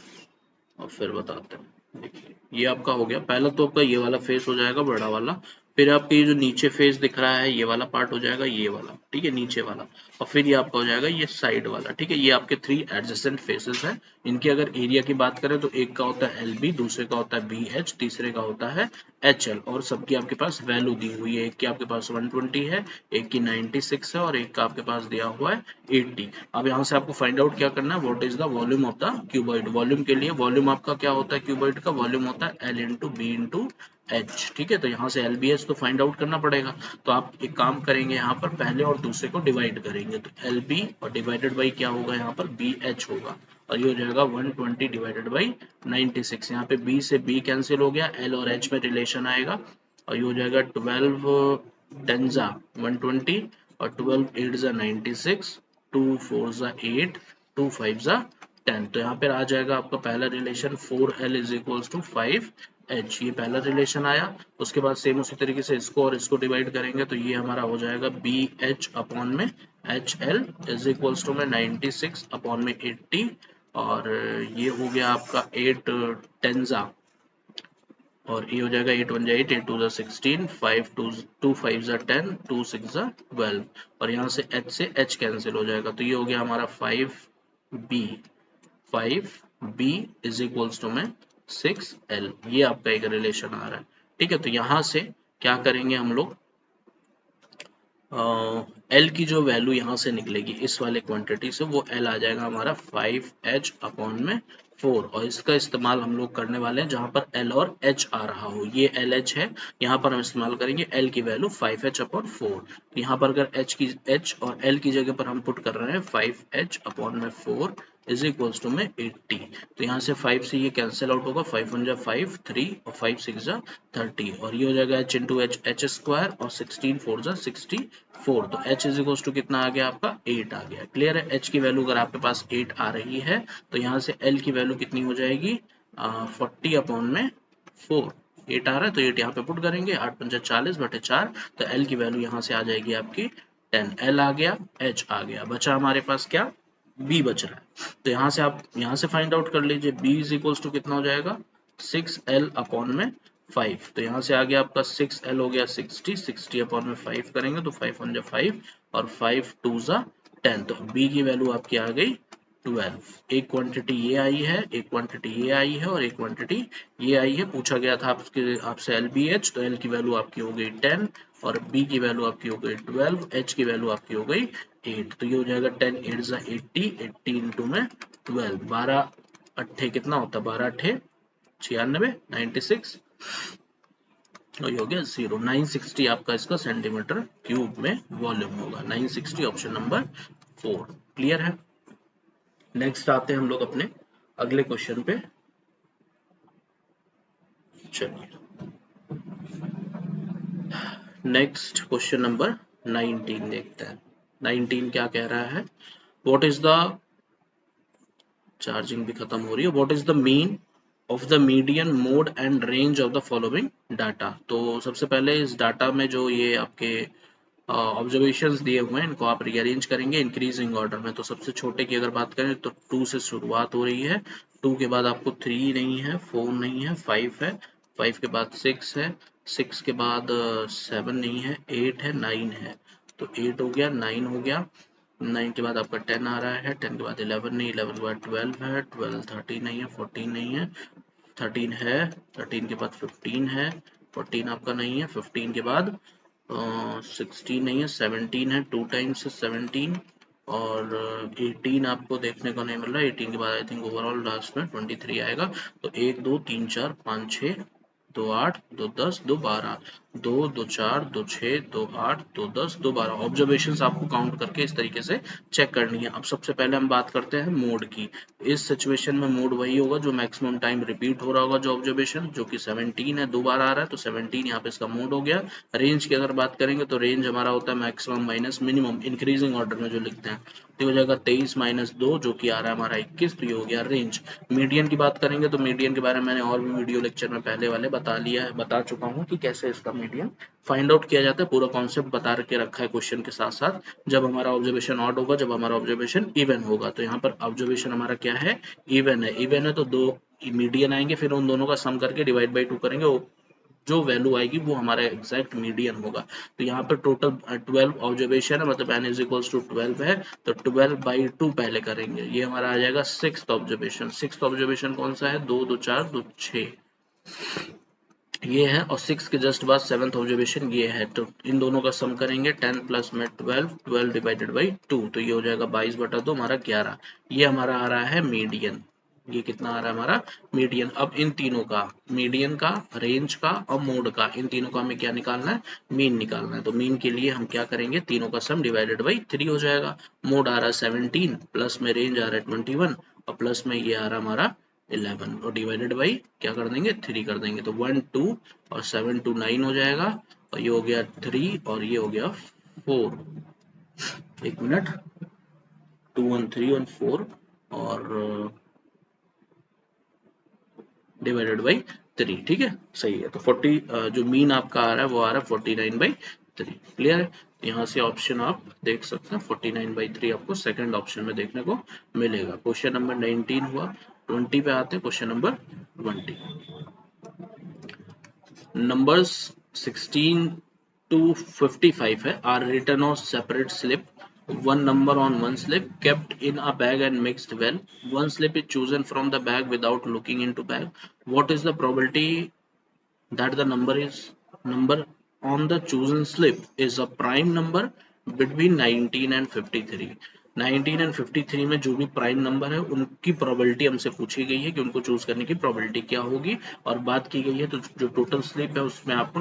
और फिर बताते हैं। देखिए ये आपका हो गया, पहला तो आपका ये वाला फेस हो जाएगा बड़ा वाला, फिर आपके ये जो नीचे फेस दिख रहा है ये वाला पार्ट हो जाएगा ये वाला, ठीक है, नीचे वाला, और फिर ये आपका हो जाएगा ये साइड वाला, ठीक है। ये आपके 3 एडजेसेंट फेसेस हैं। इनकी अगर एरिया की बात करें तो एक का होता है LB, दूसरे का होता है BH, तीसरे का होता है HL, और सबकी आपके पास वैल्यू दी हुई है। एक की आपके पास 120 है, एक की 96 है और एक का आपके पास दिया हुआ है 80। अब यहाँ से आपको फाइंड आउट क्या करना है, what is the volume of the cuboid. Volume के लिए वॉल्यूम आपका क्या होता है, क्यूबॉइड का वॉल्यूम होता है L into B into H, ठीक है। तो यहाँ से LBH तो फाइंड आउट करना पड़ेगा। तो आप एक काम करेंगे, यहाँ पर पहले और दूसरे को डिवाइड करेंगे, तो LB और डिवाइडेड बाई क्या होगा, यहाँ पर BH होगा, और ये हो जाएगा 120 डिवाइडेड बाई 96। यहाँ पे B से B कैंसिल हो गया, L और H में रिलेशन आएगा, और ये हो जाएगा 12 10 120 और 12 8 96, 2 4 8, 2 5 10। तो यहाँ पर आ जाएगा आपका पहला relation 4L is equals to 5H, ये पहला रिलेशन आया। उसके बाद सेम उसी तरीके से इसको और इसको डिवाइड करेंगे, तो ये हमारा हो जाएगा BH अपॉन में HL इज इक्वल्स टू में 96 अपॉन में 80, और ये हो गया आपका 8 10 और ये हो जाएगा 8 1 8, 8 2 16, 5 2 5 10, 2 6 12, और यहाँ से H से H कैंसिल हो जाएगा, तो ये हो गया हमारा 5B इज इक्वल्स टू में 6L। ये आपका एक रिलेशन आ रहा है, ठीक है। तो यहाँ से क्या करेंगे हम लोग, L की जो वैल्यू यहाँ से निकलेगी इस वाले क्वांटिटी से, वो L आ जाएगा हमारा 5H अपॉन में 4, और इसका इस्तेमाल हम लोग करने वाले हैं जहाँ पर L और H आ रहा हो। ये LH है, यहाँ पर हम इस्तेमाल करेंगे L की वैल्यू 5H अपॉन 4। यहाँ पर अगर H और L की जगह पर हम पुट कर रहे हैं 5H अपॉन में 4 इज इक्वल्स टू में 80। तो यहाँ से 5 से ये कैंसिल आउट होगा, 5 1 5 3 और 5 6 30, और ये हो जाएगा H इंटू H स्क्वायर और 16 4 64। तो H इज इक्वल्स टू कितना आ गया आपका 8 आ गया। क्लियर है। H की वैल्यू अगर आपके पास 8 आ रही है तो यहाँ से L की वैल्यू कितनी हो जाएगी, 40 अपॉन में 4। 8 आ रहा है तो 8 यहाँ पे पुट करेंगे, 8 5 40 बटे 4, तो L की वैल्यू यहाँ से आ जाएगी आपकी 10। L आ गया, H आ गया, बचा हमारे पास क्या, B बच रहा है। तो यहाँ से आप यहाँ से फाइंड आउट कर लीजिए, B इज इक्वल्स टू कितना हो जाएगा 6L अपॉन में 5। तो यहाँ से आ गया आपका 6L हो गया 60 अपॉन में 5 करेंगे तो 5 1 5 और 5 2 10। तो B की वैल्यू आपकी आ गई 12। एक क्वांटिटी ये आई है, एक क्वांटिटी ये आई है और एक क्वांटिटी ये आई है। पूछा गया था आपसे LBH, तो L की वैल्यू आपकी हो गई 10 और B की वैल्यू आपकी हो गई 12, H की वैल्यू आपकी हो गई 8। तो ये हो जाएगा 10 8 80, 80 इंटू में 12, 12 अट्ठे कितना होता है, 12 अट्ठे 96, 96, और ये हो गया 0। 960 आपका इसका सेंटीमीटर क्यूब में वॉल्यूम होगा, 960 ऑप्शन नंबर 4। क्लियर है। नेक्स्ट आते हैं हम लोग अपने अगले क्वेश्चन पे। चलिए नेक्स्ट क्वेश्चन नंबर 19 देखते हैं। 19 क्या कह रहा है, व्हाट इज द, चार्जिंग भी खत्म हो रही है, what is the mean of the median mode and range of the following data. तो सबसे पहले इस डाटा में जो ये आपके ऑब्जर्वेशंस दिए हुए हैं इनको आप रीअरेंज करेंगे इंक्रीजिंग ऑर्डर में। तो सबसे छोटे की अगर बात करें तो 2 से शुरुआत हो रही है, 2 के बाद आपको 3 नहीं है, 4 नहीं है, 5 है, 5 के बाद 6 है, 6 के बाद 7 नहीं है, 8 है, 9 है। तो 8 हो गया, 9 हो गया, 9 के बाद आपका 10 आ रहा है, 10 के बाद 11 नहीं, 11 के बाद 12 है, 12 13 नहीं है, 14 नहीं है, 13 है, 13 के बाद 15 है, 14 आपका नहीं है, 15 के बाद 16 नहीं है, 17 है, 2 टाइम्स 17, और 18 आपको देखने को नहीं मिल रहा है। 18 के बाद आई थिंक ओवरऑल लास्ट में 23 आएगा। तो 1 2 3 4 5 6 2 8 2 10 2 12, 2 2 4 2 6 2 8 2 10 2 12 ऑब्जर्वेशंस आपको काउंट करके इस तरीके से चेक करनी है। अब सबसे पहले हम बात करते हैं मोड की। इस सिचुएशन में मोड वही होगा जो मैक्सिमम टाइम रिपीट हो रहा होगा, जो ऑब्जर्वेशन जो कि 17 है, 2 बार आ रहा है, तो 17 यहाँ पे इसका मोड हो गया। रेंज की अगर बात करेंगे तो रेंज हमारा होता है maximum minus minimum increasing order में जो लिखते हैं, तो हो जाएगा 23 माइनस 2 जो कि आ रहा है हमारा 21, तो ये हो गया रेंज। मीडियन की बात करेंगे तो मीडियन के बारे में मैंने और भी वीडियो लेक्चर में पहले वाले बता चुका हूँ कि कैसे इसका मीडियन फाइंड आउट किया जाता है। पूरा कॉन्सेप्ट बता के रखा है क्वेश्चन के साथ साथ, जब हमारा ऑब्जर्वेशन ऑड होगा, जब हमारा ऑब्जर्वेशन इवन होगा। तो यहाँ पर ऑब्जर्वेशन हमारा क्या है, इवन है। इवन है तो 2 मीडियन आएंगे, फिर उन दोनों का सम करके डिवाइड बाई 2 करेंगे, जो वैल्यू आएगी वो हमारा एग्जैक्ट मीडियन होगा। तो यहाँ पे टोटल 12 ऑब्जर्वेशन है, मतलब n इज इक्वल्स टू 12 है, तो 12/2 पहले करेंगे, ये हमारा आ जाएगा सिक्स्थ ऑब्जर्वेशन। सिक्स्थ ऑब्जर्वेशन कौन सा है, 2 2 4 2 6 ये है, और 6 के जस्ट बाद सेवंथ ऑब्जर्वेशन ये है। तो इन दोनों का सम करेंगे, 10 प्लस में 12, 12 डिवाइडेड बाई 2, तो ये हो जाएगा 22/2 हमारा 11। ये हमारा आ रहा है मीडियन। ये कितना आ रहा है हमारा मीडियन। अब इन तीनों का, मीडियन का, रेंज का और मोड का, इन तीनों का हमें क्या निकालना है, मीन निकालना है। तो मीन के लिए हम क्या करेंगे, तीनों का सम डिवाइडेड बाई 3 हो जाएगा। मोड आ रहा है 17, प्लस में रेंज आ रहा है 21, और प्लस में ये आ रहा है हमारा 11, और डिवाइडेड बाई क्या कर देंगे, 3 कर देंगे। तो 1 2 और 7 2 9 हो जाएगा, और ये हो गया 3 और ये हो गया 4। एक मिनट, 2 1 3 और 4 और डिवाइडेड बाई 3, ठीक है, सही है। तो 40 जो मीन आपका आ रहा है वो आ रहा है 49/3। क्लियर है। यहाँ से ऑप्शन आप देख सकते हैं 49/3 आपको सेकंड ऑप्शन में देखने को मिलेगा। क्वेश्चन नंबर 19 हुआ। 20 पे आते हैं, क्वेश्चन नंबर 20। Numbers 16 to 55 है, are written on separate slip. One number on one slip kept in a bag and mixed well. One slip is chosen from the bag without looking into bag. What is the probability that the number on the chosen slip is a prime number between 19 and 53? 19 and 53 में जो भी prime number है उनकी probability हमसे पूछी गई है कि उनको चूज करने की प्रोबेबिलिटी क्या होगी, और बात की गई है तो जो टोटल स्लिप है उसमें आपको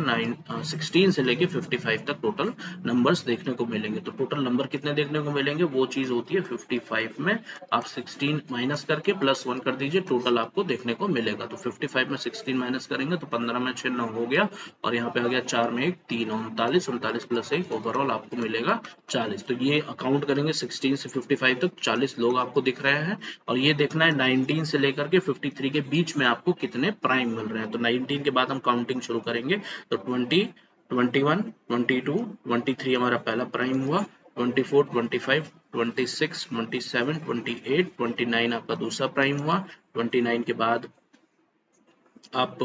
16 से लेके 55 तक टोटल नंबर्स देखने को मिलेंगे। तो टोटल नंबर कितने देखने को मिलेंगे, वो चीज होती है 55 में आप 16 माइनस करके +1 कर दीजिए, टोटल आपको देखने को मिलेगा। तो 55 में 16 माइनस करेंगे तो 15 में 6 9 हो गया, और यहाँ पे आ गया 4 में 1 3 39, 39 प्लस 1 ओवरऑल आपको मिलेगा 40। तो ये अकाउंट करेंगे 16 से 55 तक 40 लोग आपको दिख रहे हैं, और ये देखना है 19 से लेकर के 53 के बीच में आपको कितने प्राइम मिल रहे हैं। तो 19 के बाद हम काउंटिंग शुरू करेंगे, तो 20 21 22 23 हमारा पहला प्राइम हुआ, 24 25 26 27 28 29 आपका दूसरा प्राइम हुआ। 29 के बाद आप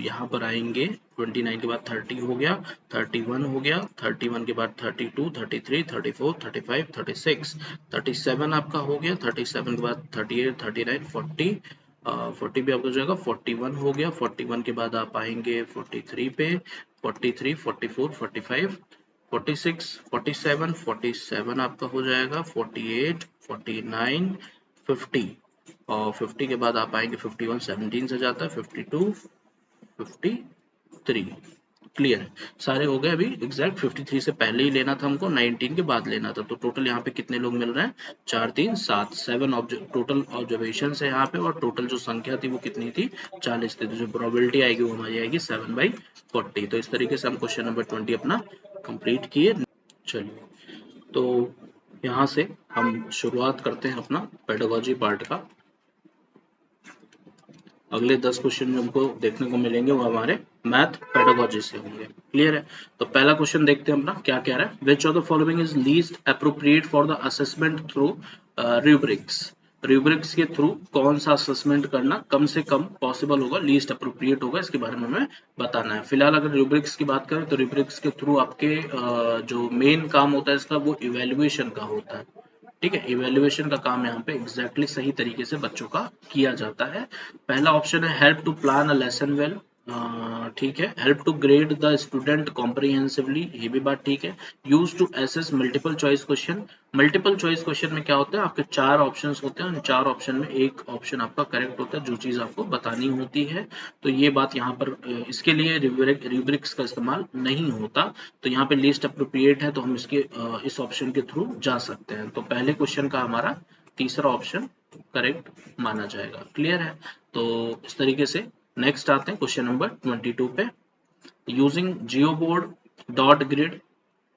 यहाँ पर आएंगे, 29 के बाद 30 हो गया, 31 हो गया, 31 के बाद 32 33 34 35 36 37 आपका हो गया, 37 के बाद 38 39 40 40 भी आपका हो जाएगा, 41 हो गया, 41 के बाद आप आएंगे 43 पे, 43 44 45 46 47 47 आपका हो जाएगा, 48 49 50, और 50 के बाद आप आएंगे 51 17 से जाता है, 52 53। क्लियर है, सारे हो गए। अभी एग्जैक्ट 53 से पहले ही लेना था हमको, 19 के बाद लेना था। तो टोटल यहाँ पे कितने लोग मिल रहे हैं, 4 3 7 7 टोटल ऑब्जर्वेशन है यहाँ पे, और टोटल जो संख्या थी वो कितनी थी, 40 थी। तो जो प्रोबेबिलिटी आएगी वो हमारी आएगी 7/40। तो इस तरीके से हम क्वेश्चन नंबर 20 अपना कंप्लीट किए। चलिए, तो यहाँ से हम शुरुआत करते हैं अपना पेडागोजी पार्ट का। अगले 10 क्वेश्चन में हमको देखने को मिलेंगे वो हमारे मैथ पेडागोजी से होंगे। क्लियर है। तो पहला क्वेश्चन देखते हैं अपना क्या कह रहा है, which of the following is least appropriate for the assessment through rubrics. Rubrics के थ्रू कौन सा असेसमेंट करना कम से कम पॉसिबल होगा, लीस्ट अप्रोप्रिएट होगा, इसके बारे में हमें बताना है। फिलहाल अगर रूब्रिक्स की बात करें तो रूब्रिक्स के थ्रू आपके जो मेन काम होता है इसका वो इवेल्युएशन का होता है। ठीक है, इवेल्युएशन का काम यहाँ पे एग्जैक्टली सही तरीके से बच्चों का किया जाता है। पहला ऑप्शन है help to plan a lesson well, ठीक है। Help to grade the student comprehensively, ये भी बात ठीक है। Use to assess multiple choice question. Multiple choice question में क्या होता है, आपके 4 ऑप्शंस होते हैं, उन 4 ऑप्शन में एक ऑप्शन आपका करेक्ट होता है, जो चीज आपको बतानी होती है। तो ये बात यहाँ पर इसके लिए रूब्रिक्स का इस्तेमाल नहीं होता। तो यहाँ पे लिस्ट अप्रोप्रिएट है, तो हम इसके इस ऑप्शन के थ्रू जा सकते हैं। तो पहले क्वेश्चन का हमारा तीसरा ऑप्शन करेक्ट माना जाएगा। क्लियर है। तो इस तरीके से नेक्स्ट आते हैं क्वेश्चन नंबर 22 पे। Using geo board dot grid,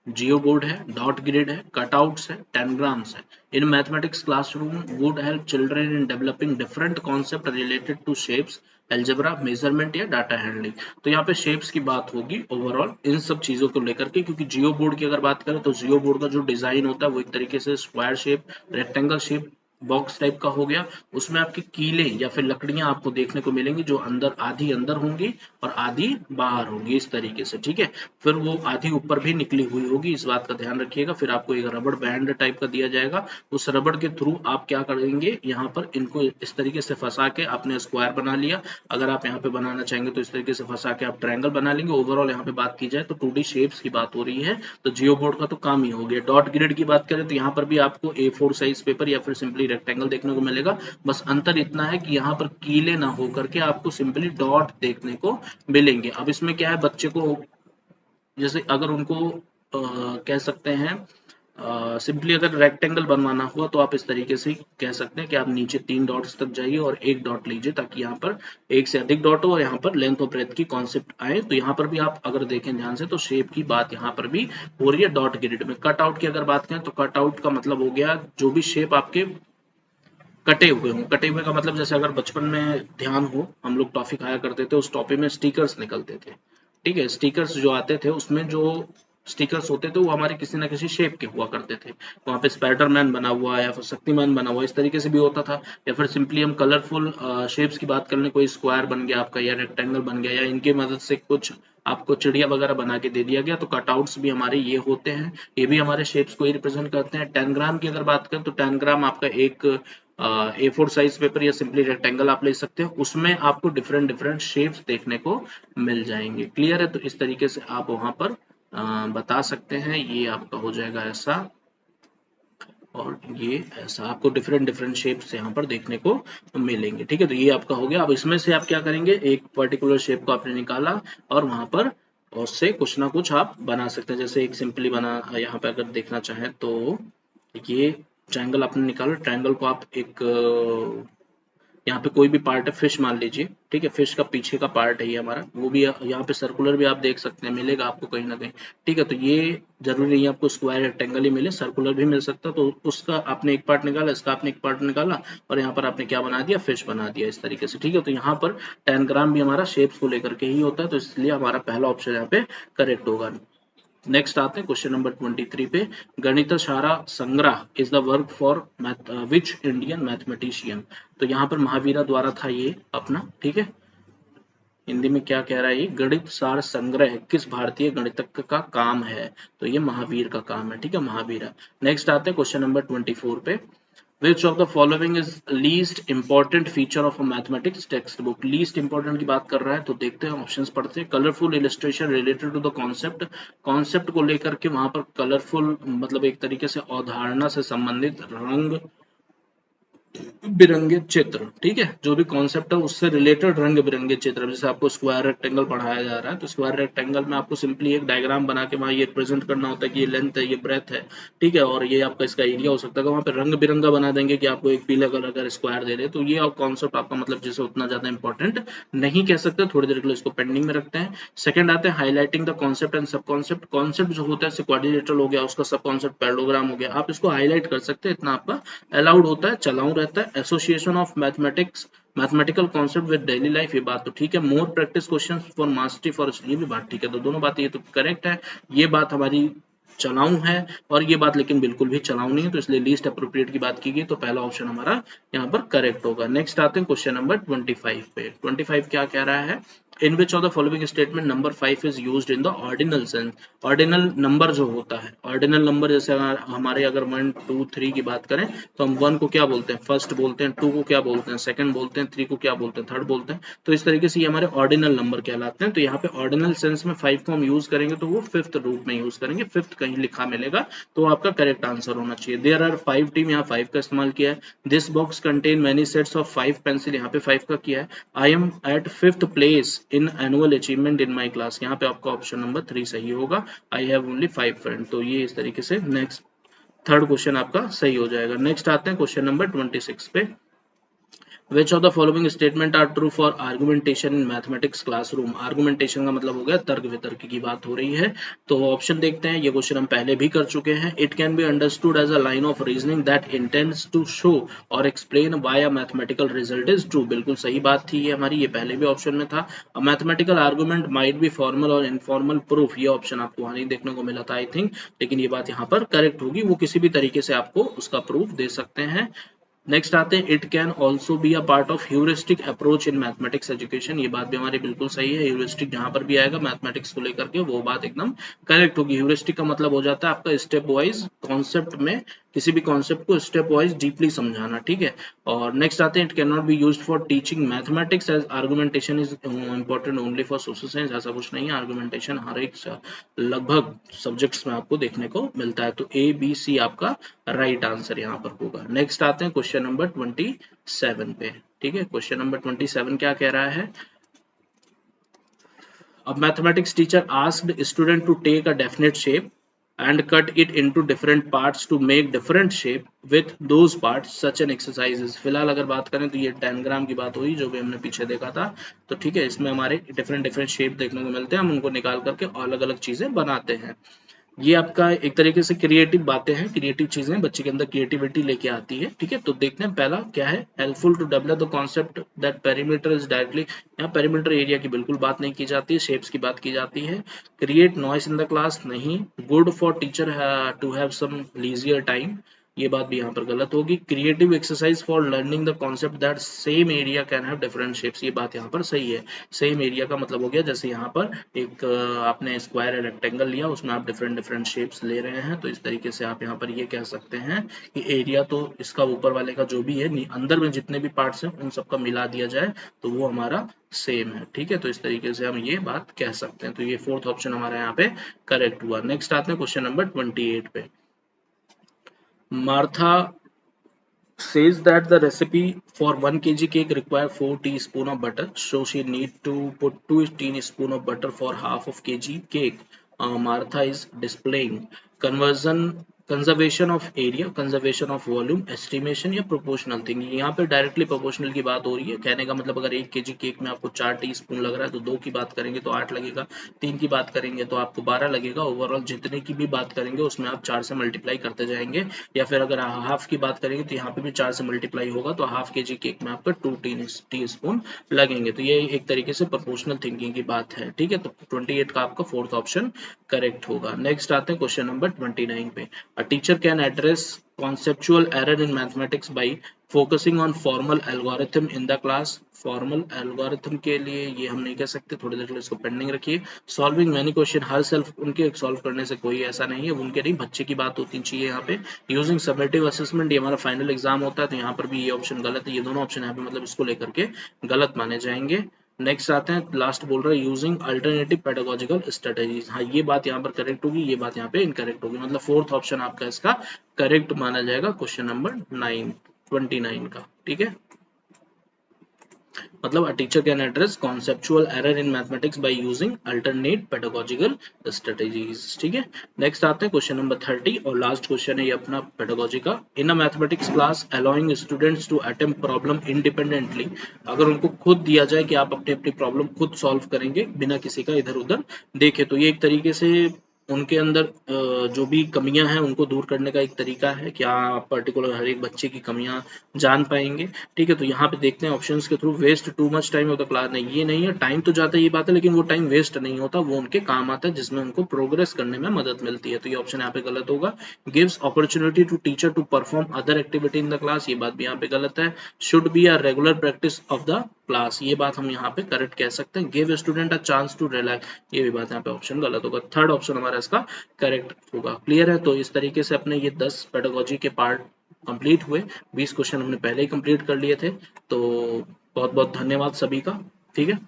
geo board है, डॉट ग्रिड है, कटआउट्स है, टेनग्राम्स है, in mathematics classroom would help children in developing different concept related to shapes, algebra, measurement या डाटा हैंडलिंग। तो यहाँ पे शेप्स की बात होगी ओवरऑल इन सब चीजों को लेकर के, क्योंकि जियो बोर्ड की अगर बात करें तो जियो बोर्ड का जो डिजाइन होता है वो एक तरीके से square shape, rectangle shape box type का हो गया, उसमें आपके कीले या फिर लकड़ियां आपको देखने को मिलेंगी जो अंदर आधी अंदर होंगी और आधी बाहर होंगी इस तरीके से, ठीक है। फिर वो आधी ऊपर भी निकली हुई होगी, इस बात का ध्यान रखिएगा। फिर आपको एक रबड़ बैंड टाइप का दिया जाएगा, उस रबड़ के थ्रू आप क्या करेंगे, यहाँ पर इनको इस तरीके से फंसा के आपने स्क्वायर बना लिया। अगर आप यहाँ पे बनाना चाहेंगे तो इस तरीके से फंसा के आप ट्रायंगल बना लेंगे। ओवरऑल यहाँ पे बात की जाए तो 2D शेप्स की बात हो रही है, तो जियो बोर्ड का तो काम ही हो गया। डॉट ग्रिड की बात करें तो यहाँ पर भी आपको A4 साइज पेपर या फिर सिंपली रेक्टेंगल देखने को मिलेगा। बस अंतर इतना है कि यहाँ पर कीले ना हो करके आपको सिंपली डॉट देखने को मिलेंगे। अब इसमें क्या है, बच्चे को जैसे अगर उनको कह सकते हैं सिंपली अगर रेक्टेंगल बनवाना हुआ तो आप इस तरीके से कह सकते हैं कि आप नीचे 3 डॉट्स तक जाइए और एक डॉट लीजिए, ताकि यहाँ पर एक से अधिक डॉट हो और यहाँ पर लेंथ और ब्रेथ की कॉन्सेप्ट आए। तो यहाँ पर भी आप अगर देखें ध्यान से तो शेप की बात यहाँ पर भी हो रही है डॉट ग्रिड में। कट आउट की अगर बात करें तो कट आउट का मतलब हो गया जो भी शेप आपके कटे हुए हों। कटे हुए का मतलब जैसे अगर बचपन में ध्यान हो, हम लोग टॉफी खाया करते थे, उस टॉफी में स्टिकर्स निकलते थे, ठीक है। स्टिकर्स जो आते थे उसमें जो स्टिकर्स होते थे वो हमारे किसी ना किसी शेप के हुआ करते थे। वहां पे स्पाइडरमैन बना हुआ या फिर शक्तिमान बना हुआ इस तरीके से भी होता था, या फिर सिंपली हम कलरफुल शेप्स की बात कर लें, कोई स्क्वायर बन गया आपका या रेक्टेंगल बन गया, या इनकी मदद से कुछ आपको चिड़िया वगैरह बना के दे दिया गया। तो कटआउट्स भी हमारे ये होते हैं, ये भी हमारे शेप्स को ही रिप्रेजेंट करते हैं। टेनग्राम की अगर बात करें तो टेनग्राम आपका एक A4 साइज पेपर या सिंपली रेक्टेंगल आप ले सकते हो, उसमें आपको डिफरेंट डिफरेंट शेप्स देखने को मिल जाएंगे। क्लियर है, तो इस तरीके से आप वहां पर बता सकते हैं। ये आपका हो जाएगा ऐसा और ये ऐसा, आपको डिफरेंट डिफरेंट शेप्स यहाँ पर देखने को मिलेंगे, ठीक है। तो ये आपका हो गया। अब इसमें से आप क्या करेंगे, एक पर्टिकुलर शेप को आपने निकाला और वहां पर उससे कुछ ना कुछ आप बना सकते हैं। जैसे एक सिंपली बना, यहाँ पे अगर देखना चाहें तो ये ट्रायंगल आपने निकाला, ट्रायंगल को आप एक यहाँ पे कोई भी पार्ट है, फिश मान लीजिए, ठीक है। फिश का पीछे का पार्ट है ये हमारा, वो भी यहाँ पे सर्कुलर भी आप देख सकते हैं, मिलेगा आपको कहीं ना कहीं, ठीक है। तो ये जरूरी नहीं है आपको स्क्वायर रेक्टेंगल ही मिले, सर्कुलर भी मिल सकता है। तो उसका आपने एक पार्ट निकाला, इसका आपने एक पार्ट निकाला और यहाँ पर आपने क्या बना दिया, फिश बना दिया इस तरीके से, ठीक है। तो यहाँ पर टेनग्राम भी हमारा शेप्स को लेकर के ही होता है, तो इसलिए हमारा पहला ऑप्शन यहाँ पे करेक्ट होगा। नेक्स्ट आते हैं क्वेश्चन नंबर 23 पे। गणितशारा संग्रह is the work for which Indian mathematician. तो यहाँ पर महावीरा द्वारा था ये अपना, ठीक है। हिंदी में क्या कह रहा है, ये गणित सार संग्रह किस भारतीय गणितज्ञ का काम है। तो ये महावीर का काम है, ठीक है, महावीरा। नेक्स्ट आते हैं क्वेश्चन नंबर 24 पे। Which of the following is least important feature of a mathematics textbook? Least important की बात कर रहा है, तो देखते हैं ऑप्शंस पढ़ते हैं। Colourful illustration related to the concept, concept को लेकर के वहां पर कलरफुल मतलब एक तरीके से अवधारणा से संबंधित रंग बिरंगे चित्र, ठीक है। जो भी कॉन्सेप्ट है उससे रिलेटेड रंग बिरंगे चित्र। जैसे आपको स्क्वायर रेक्टेंगल पढ़ाया जा रहा है, तो स्क्वायर रेक्टेंगल में आपको सिंपली एक डायग्राम बना के वहां ये रिप्रेजेंट करना होता है कि ये लेंथ है, ये ब्रेथ है, ठीक है, और ये आपका इसका एरिया हो सकता है। वहां पे रंग बिरंगा बना देंगे कि आपको एक पीला कलर का स्क्वायर दे रहे, तो ये कॉन्सेप्ट आपका मतलब जैसे उतना ज्यादा इंपॉर्टेंट नहीं कह सकते, थोड़ी देर के लिए इसको पेंडिंग में रखते हैं। सेकंड आते हैं हाईलाइटिंग द कॉन्सेप्ट एंड सब कॉन्सेप्ट। कॉन्सेप्ट जो होता है क्वाड्रिलेटरल हो गया, उसका सब कॉन्सेप्ट पैरेललोग्राम हो गया, आप इसको हाईलाइट कर सकते हैं, इतना आपका अलाउड होता है, चलाऊ रहता है। Association of mathematics mathematical concept with daily life, ये बात तो ठीक है। More practice question for mastery for, ये भी बात ठीक है। तो दोनों बातें ये तो करेक्ट है, ये बात हमारी चलाऊ है और ये बात लेकिन बिल्कुल भी चलाऊ नहीं है, तो इसलिए लीस्ट अप्रोप्रिएट की बात की गई, तो पहला ऑप्शन हमारा यहाँ पर करेक्ट होगा। नेक्स्ट आते हैं क्वेश्चन नंबर 25 पे। 25 क्या कह रहा है, in which of the following statement number 5 is used in the ordinal sense. Ordinal number जो होता है, ऑर्डिनल नंबर जैसे हमारे अगर 1 2 3 की बात करें तो हम 1 को क्या बोलते हैं, फर्स्ट बोलते हैं, 2 को क्या बोलते हैं, सेकंड बोलते हैं, 3 को क्या बोलते हैं, थर्ड बोलते हैं। तो इस तरीके से ये हमारे ऑर्डिनल नंबर कहलाते हैं। तो यहाँ पे ऑर्डिनल सेंस में 5 को हम यूज करेंगे तो वो फिफ्थ रूप में यूज करेंगे, फिफ्थ कहीं लिखा मिलेगा तो आपका करेक्ट आंसर होना चाहिए। देयर आर 5 टीम, यहाँ 5 का इस्तेमाल किया है। This box contain many sets of 5 pencil, यहाँ पे 5 का किया है। I am at 5th place in annual achievement in my class, यहाँ पे आपका ऑप्शन नंबर 3 सही होगा। आई हैव ओनली 5 फ्रेंड, तो ये इस तरीके से नेक्स्ट थर्ड क्वेश्चन आपका सही हो जाएगा। नेक्स्ट आते हैं क्वेश्चन नंबर 26 पे। Which of the following statement are true for argumentation in mathematics classroom? Argumentation का मतलब हो गया तर्क वितर्क की बात हो रही है। तो ऑप्शन देखते हैं, ये क्वेश्चन हम पहले भी कर चुके हैं। It can be understood as a line of reasoning that intends to show or explain why a mathematical result is true. बिल्कुल सही बात थी ये हमारी, ये पहले भी ऑप्शन में था। A mathematical argument might be formal or informal proof, ये ऑप्शन आपको वहां नहीं देखने को मिला था आई थिंक, लेकिन ये बात यहाँ पर करेक्ट होगी, वो किसी भी तरीके से आपको उसका प्रूफ दे सकते हैं। नेक्स्ट आते हैं, it can also be a part of heuristic approach in mathematics education. ये बात भी हमारी बिल्कुल सही है, ह्यूरिस्टिक जहां पर भी आएगा मैथमेटिक्स को लेकर के वो बात एकदम करेक्ट होगी। ह्यूरिस्टिक का मतलब हो जाता है आपका स्टेप वाइज कॉन्सेप्ट में किसी भी कॉन्सेप्ट को स्टेप वाइज डीपली समझाना, ठीक है। और नेक्स्ट आते हैं, it can not be used for teaching mathematics as argumentation is important only for social science. ऐसा कुछ नहीं है, आर्गुमेंटेशन हर एक लगभग सब्जेक्ट्स में आपको देखने को मिलता है। तो ए बी सी आपका राइट आंसर यहाँ पर होगा। नेक्स्ट आते हैं क्वेश्चन नंबर 27 पे, ठीक है। क्वेश्चन नंबर 27 क्या कह रहा है, A mathematics teacher asked student to take a definite shape and cut it into different parts to make different shape with those parts such an exercises। फिलहाल अगर बात करें तो ये डायग्राम की बात हुई जो भी हमने पीछे देखा था, तो ठीक है, इसमें हमारे डिफरेंट शेप देखने को मिलते हैं, हम उनको निकाल करके अलग अलग चीजें बनाते हैं। ये आपका एक तरीके से क्रिएटिव बातें हैं, क्रिएटिव चीजें बच्चे के अंदर क्रिएटिविटी लेके आती है, ठीक है। तो देखते हैं पहला क्या है, helpful to develop the concept that perimeter is directly. यहाँ पेरीमीटर एरिया की बिल्कुल बात नहीं की जाती है, शेप्स की बात की जाती है। Create noise in the class नहीं। Good for teacher to have some leisure time, ये बात भी यहाँ पर गलत होगी। Creative exercise for learning the concept that same area can have different shapes, ये बात यहाँ पर सही है। सेम एरिया का मतलब हो गया जैसे यहाँ पर एक आपने स्क्वायर या रेक्टेंगल लिया, उसमें आप डिफरेंट शेप्स ले रहे हैं, तो इस तरीके से आप यहाँ पर ये कह सकते हैं कि एरिया तो इसका ऊपर वाले का जो भी है अंदर में जितने भी पार्ट्स हैं उन सबका मिला दिया जाए तो वो हमारा सेम है, ठीक है। तो इस तरीके से हम ये बात कह सकते हैं। तो ये फोर्थ ऑप्शन हमारा यहाँ पे करेक्ट हुआ। नेक्स्ट आते हैं क्वेश्चन नंबर 28 पे। Martha says that the recipe for 1 kg cake require 4 teaspoon of butter, so she need to put 2 teaspoon of butter for half of kg cake. Martha is displaying conservation of area, conservation of volume, estimation या proportional thinking. यहाँ पे directly proportional की बात हो रही है। कहने का मतलब अगर 1 केजी केक में आपको 4 टीस्पून लग रहा है तो 2 की बात करेंगे तो 8 लगेगा, 3 की बात करेंगे तो आपको 12 लगेगा। ओवरऑल जितने की भी बात करेंगे उसमें आप 4 से मल्टीप्लाई करते जाएंगे, या फिर अगर हाफ की बात करेंगे तो यहाँ पे भी 4 से मल्टीप्लाई होगा, तो हाफ केजी केक में आपका 2 टीस्पून लगेंगे। तो ये एक तरीके से प्रोपोर्शनल थिंकिंग की बात है, ठीक है। तो 28 का आपका फोर्थ ऑप्शन करेक्ट होगा। नेक्स्ट आते हैं क्वेश्चन नंबर 29 पे। A teacher can address conceptual error in mathematics by focusing on formal algorithm in the class। Formal algorithm के लिए ये हम नहीं कह सकते, थोड़ी देर के लिए इसको पेंडिंग रखिए। Solving many question her self, उनके सॉल्व करने से कोई ऐसा नहीं है, उनके नहीं बच्चे की बात होती चाहिए यहाँ पे। यूजिंग समेटिव असेसमेंट, ये हमारा फाइनल एग्जाम होता है, तो यहाँ पर भी ये ऑप्शन गलत है। ये दोनों ऑप्शन यहाँ पे मतलब इसको लेकर के गलत माने जाएंगे। नेक्स्ट आते हैं, लास्ट बोल रहा है यूजिंग अल्टरनेटिव पेडागोजिकल स्ट्रेटेजीज। हाँ, ये बात यहाँ पर करेक्ट होगी, ये बात यहाँ पे इनकरेक्ट होगी, मतलब फोर्थ ऑप्शन आपका इसका करेक्ट माना जाएगा क्वेश्चन नंबर 29 का, ठीक है। मतलब a teacher can address conceptual error in mathematics by using alternate pedagogical strategies, ठीक है। नेक्स्ट आते हैं क्वेश्चन नंबर 30 और लास्ट क्वेश्चन है ये अपना पेडागोजी का। In a mathematics class allowing students to attempt problem independently, अगर उनको खुद दिया जाए कि आप अपनी अपनी प्रॉब्लम खुद सॉल्व करेंगे बिना किसी का इधर उधर देखे, तो ये एक तरीके से उनके अंदर जो भी कमियां हैं उनको दूर करने का एक तरीका है कि आप पर्टिकुलर हर एक बच्चे की कमियां जान पाएंगे, ठीक है। तो यहाँ पे देखते हैं ऑप्शंस के through. Waste too much time of the class, नहीं ये नहीं है, टाइम तो जाता है ये बात है, लेकिन वो टाइम वेस्ट नहीं होता, वो उनके काम आता है जिसमें उनको प्रोग्रेस करने में मदद मिलती है, तो ये ऑप्शन यहाँ पे गलत होगा। Gives opportunity to teacher to perform other activity in the class, ये बात भी यहाँ पे गलत है। Should be a regular practice of the class, ये बात हम यहाँ पे करेक्ट कह सकते हैं। Give student a chance to relax, ये भी बात यहाँ पे ऑप्शन गलत होगा। थर्ड ऑप्शन हमारा इसका करेक्ट होगा। क्लियर है? तो इस तरीके से अपने ये 10 पेडागोजी के पार्ट कंप्लीट हुए। 20 क्वेश्चन हमने पहले ही कंप्लीट कर लिए थे, तो बहुत बहुत धन्यवाद सभी का, ठीक है।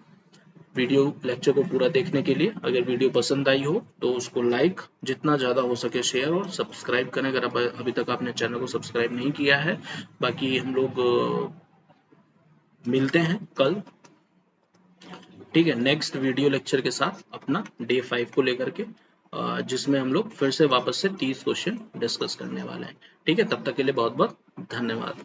वीडियो लेक्चर को पूरा देखने के लिए, अगर वीडियो पसंद आई हो तो उसको लाइक, जितना ज़्यादा हो सके शेयर और सब्सक्राइब करें अगर अभी तक आपने चैनल को सब्सक्राइब नहीं किया है। बाकी हम लोग मिलते हैं कल, ठीक है, नेक्स्ट वीडियो लेक्चर के साथ अपना डे 5 को लेकर के, जिसमें हम लोग फिर से वापस से 30 क्वेश्चन डिस्कस करने वाले हैं, ठीक है। तब तक के लिए बहुत बहुत धन्यवाद।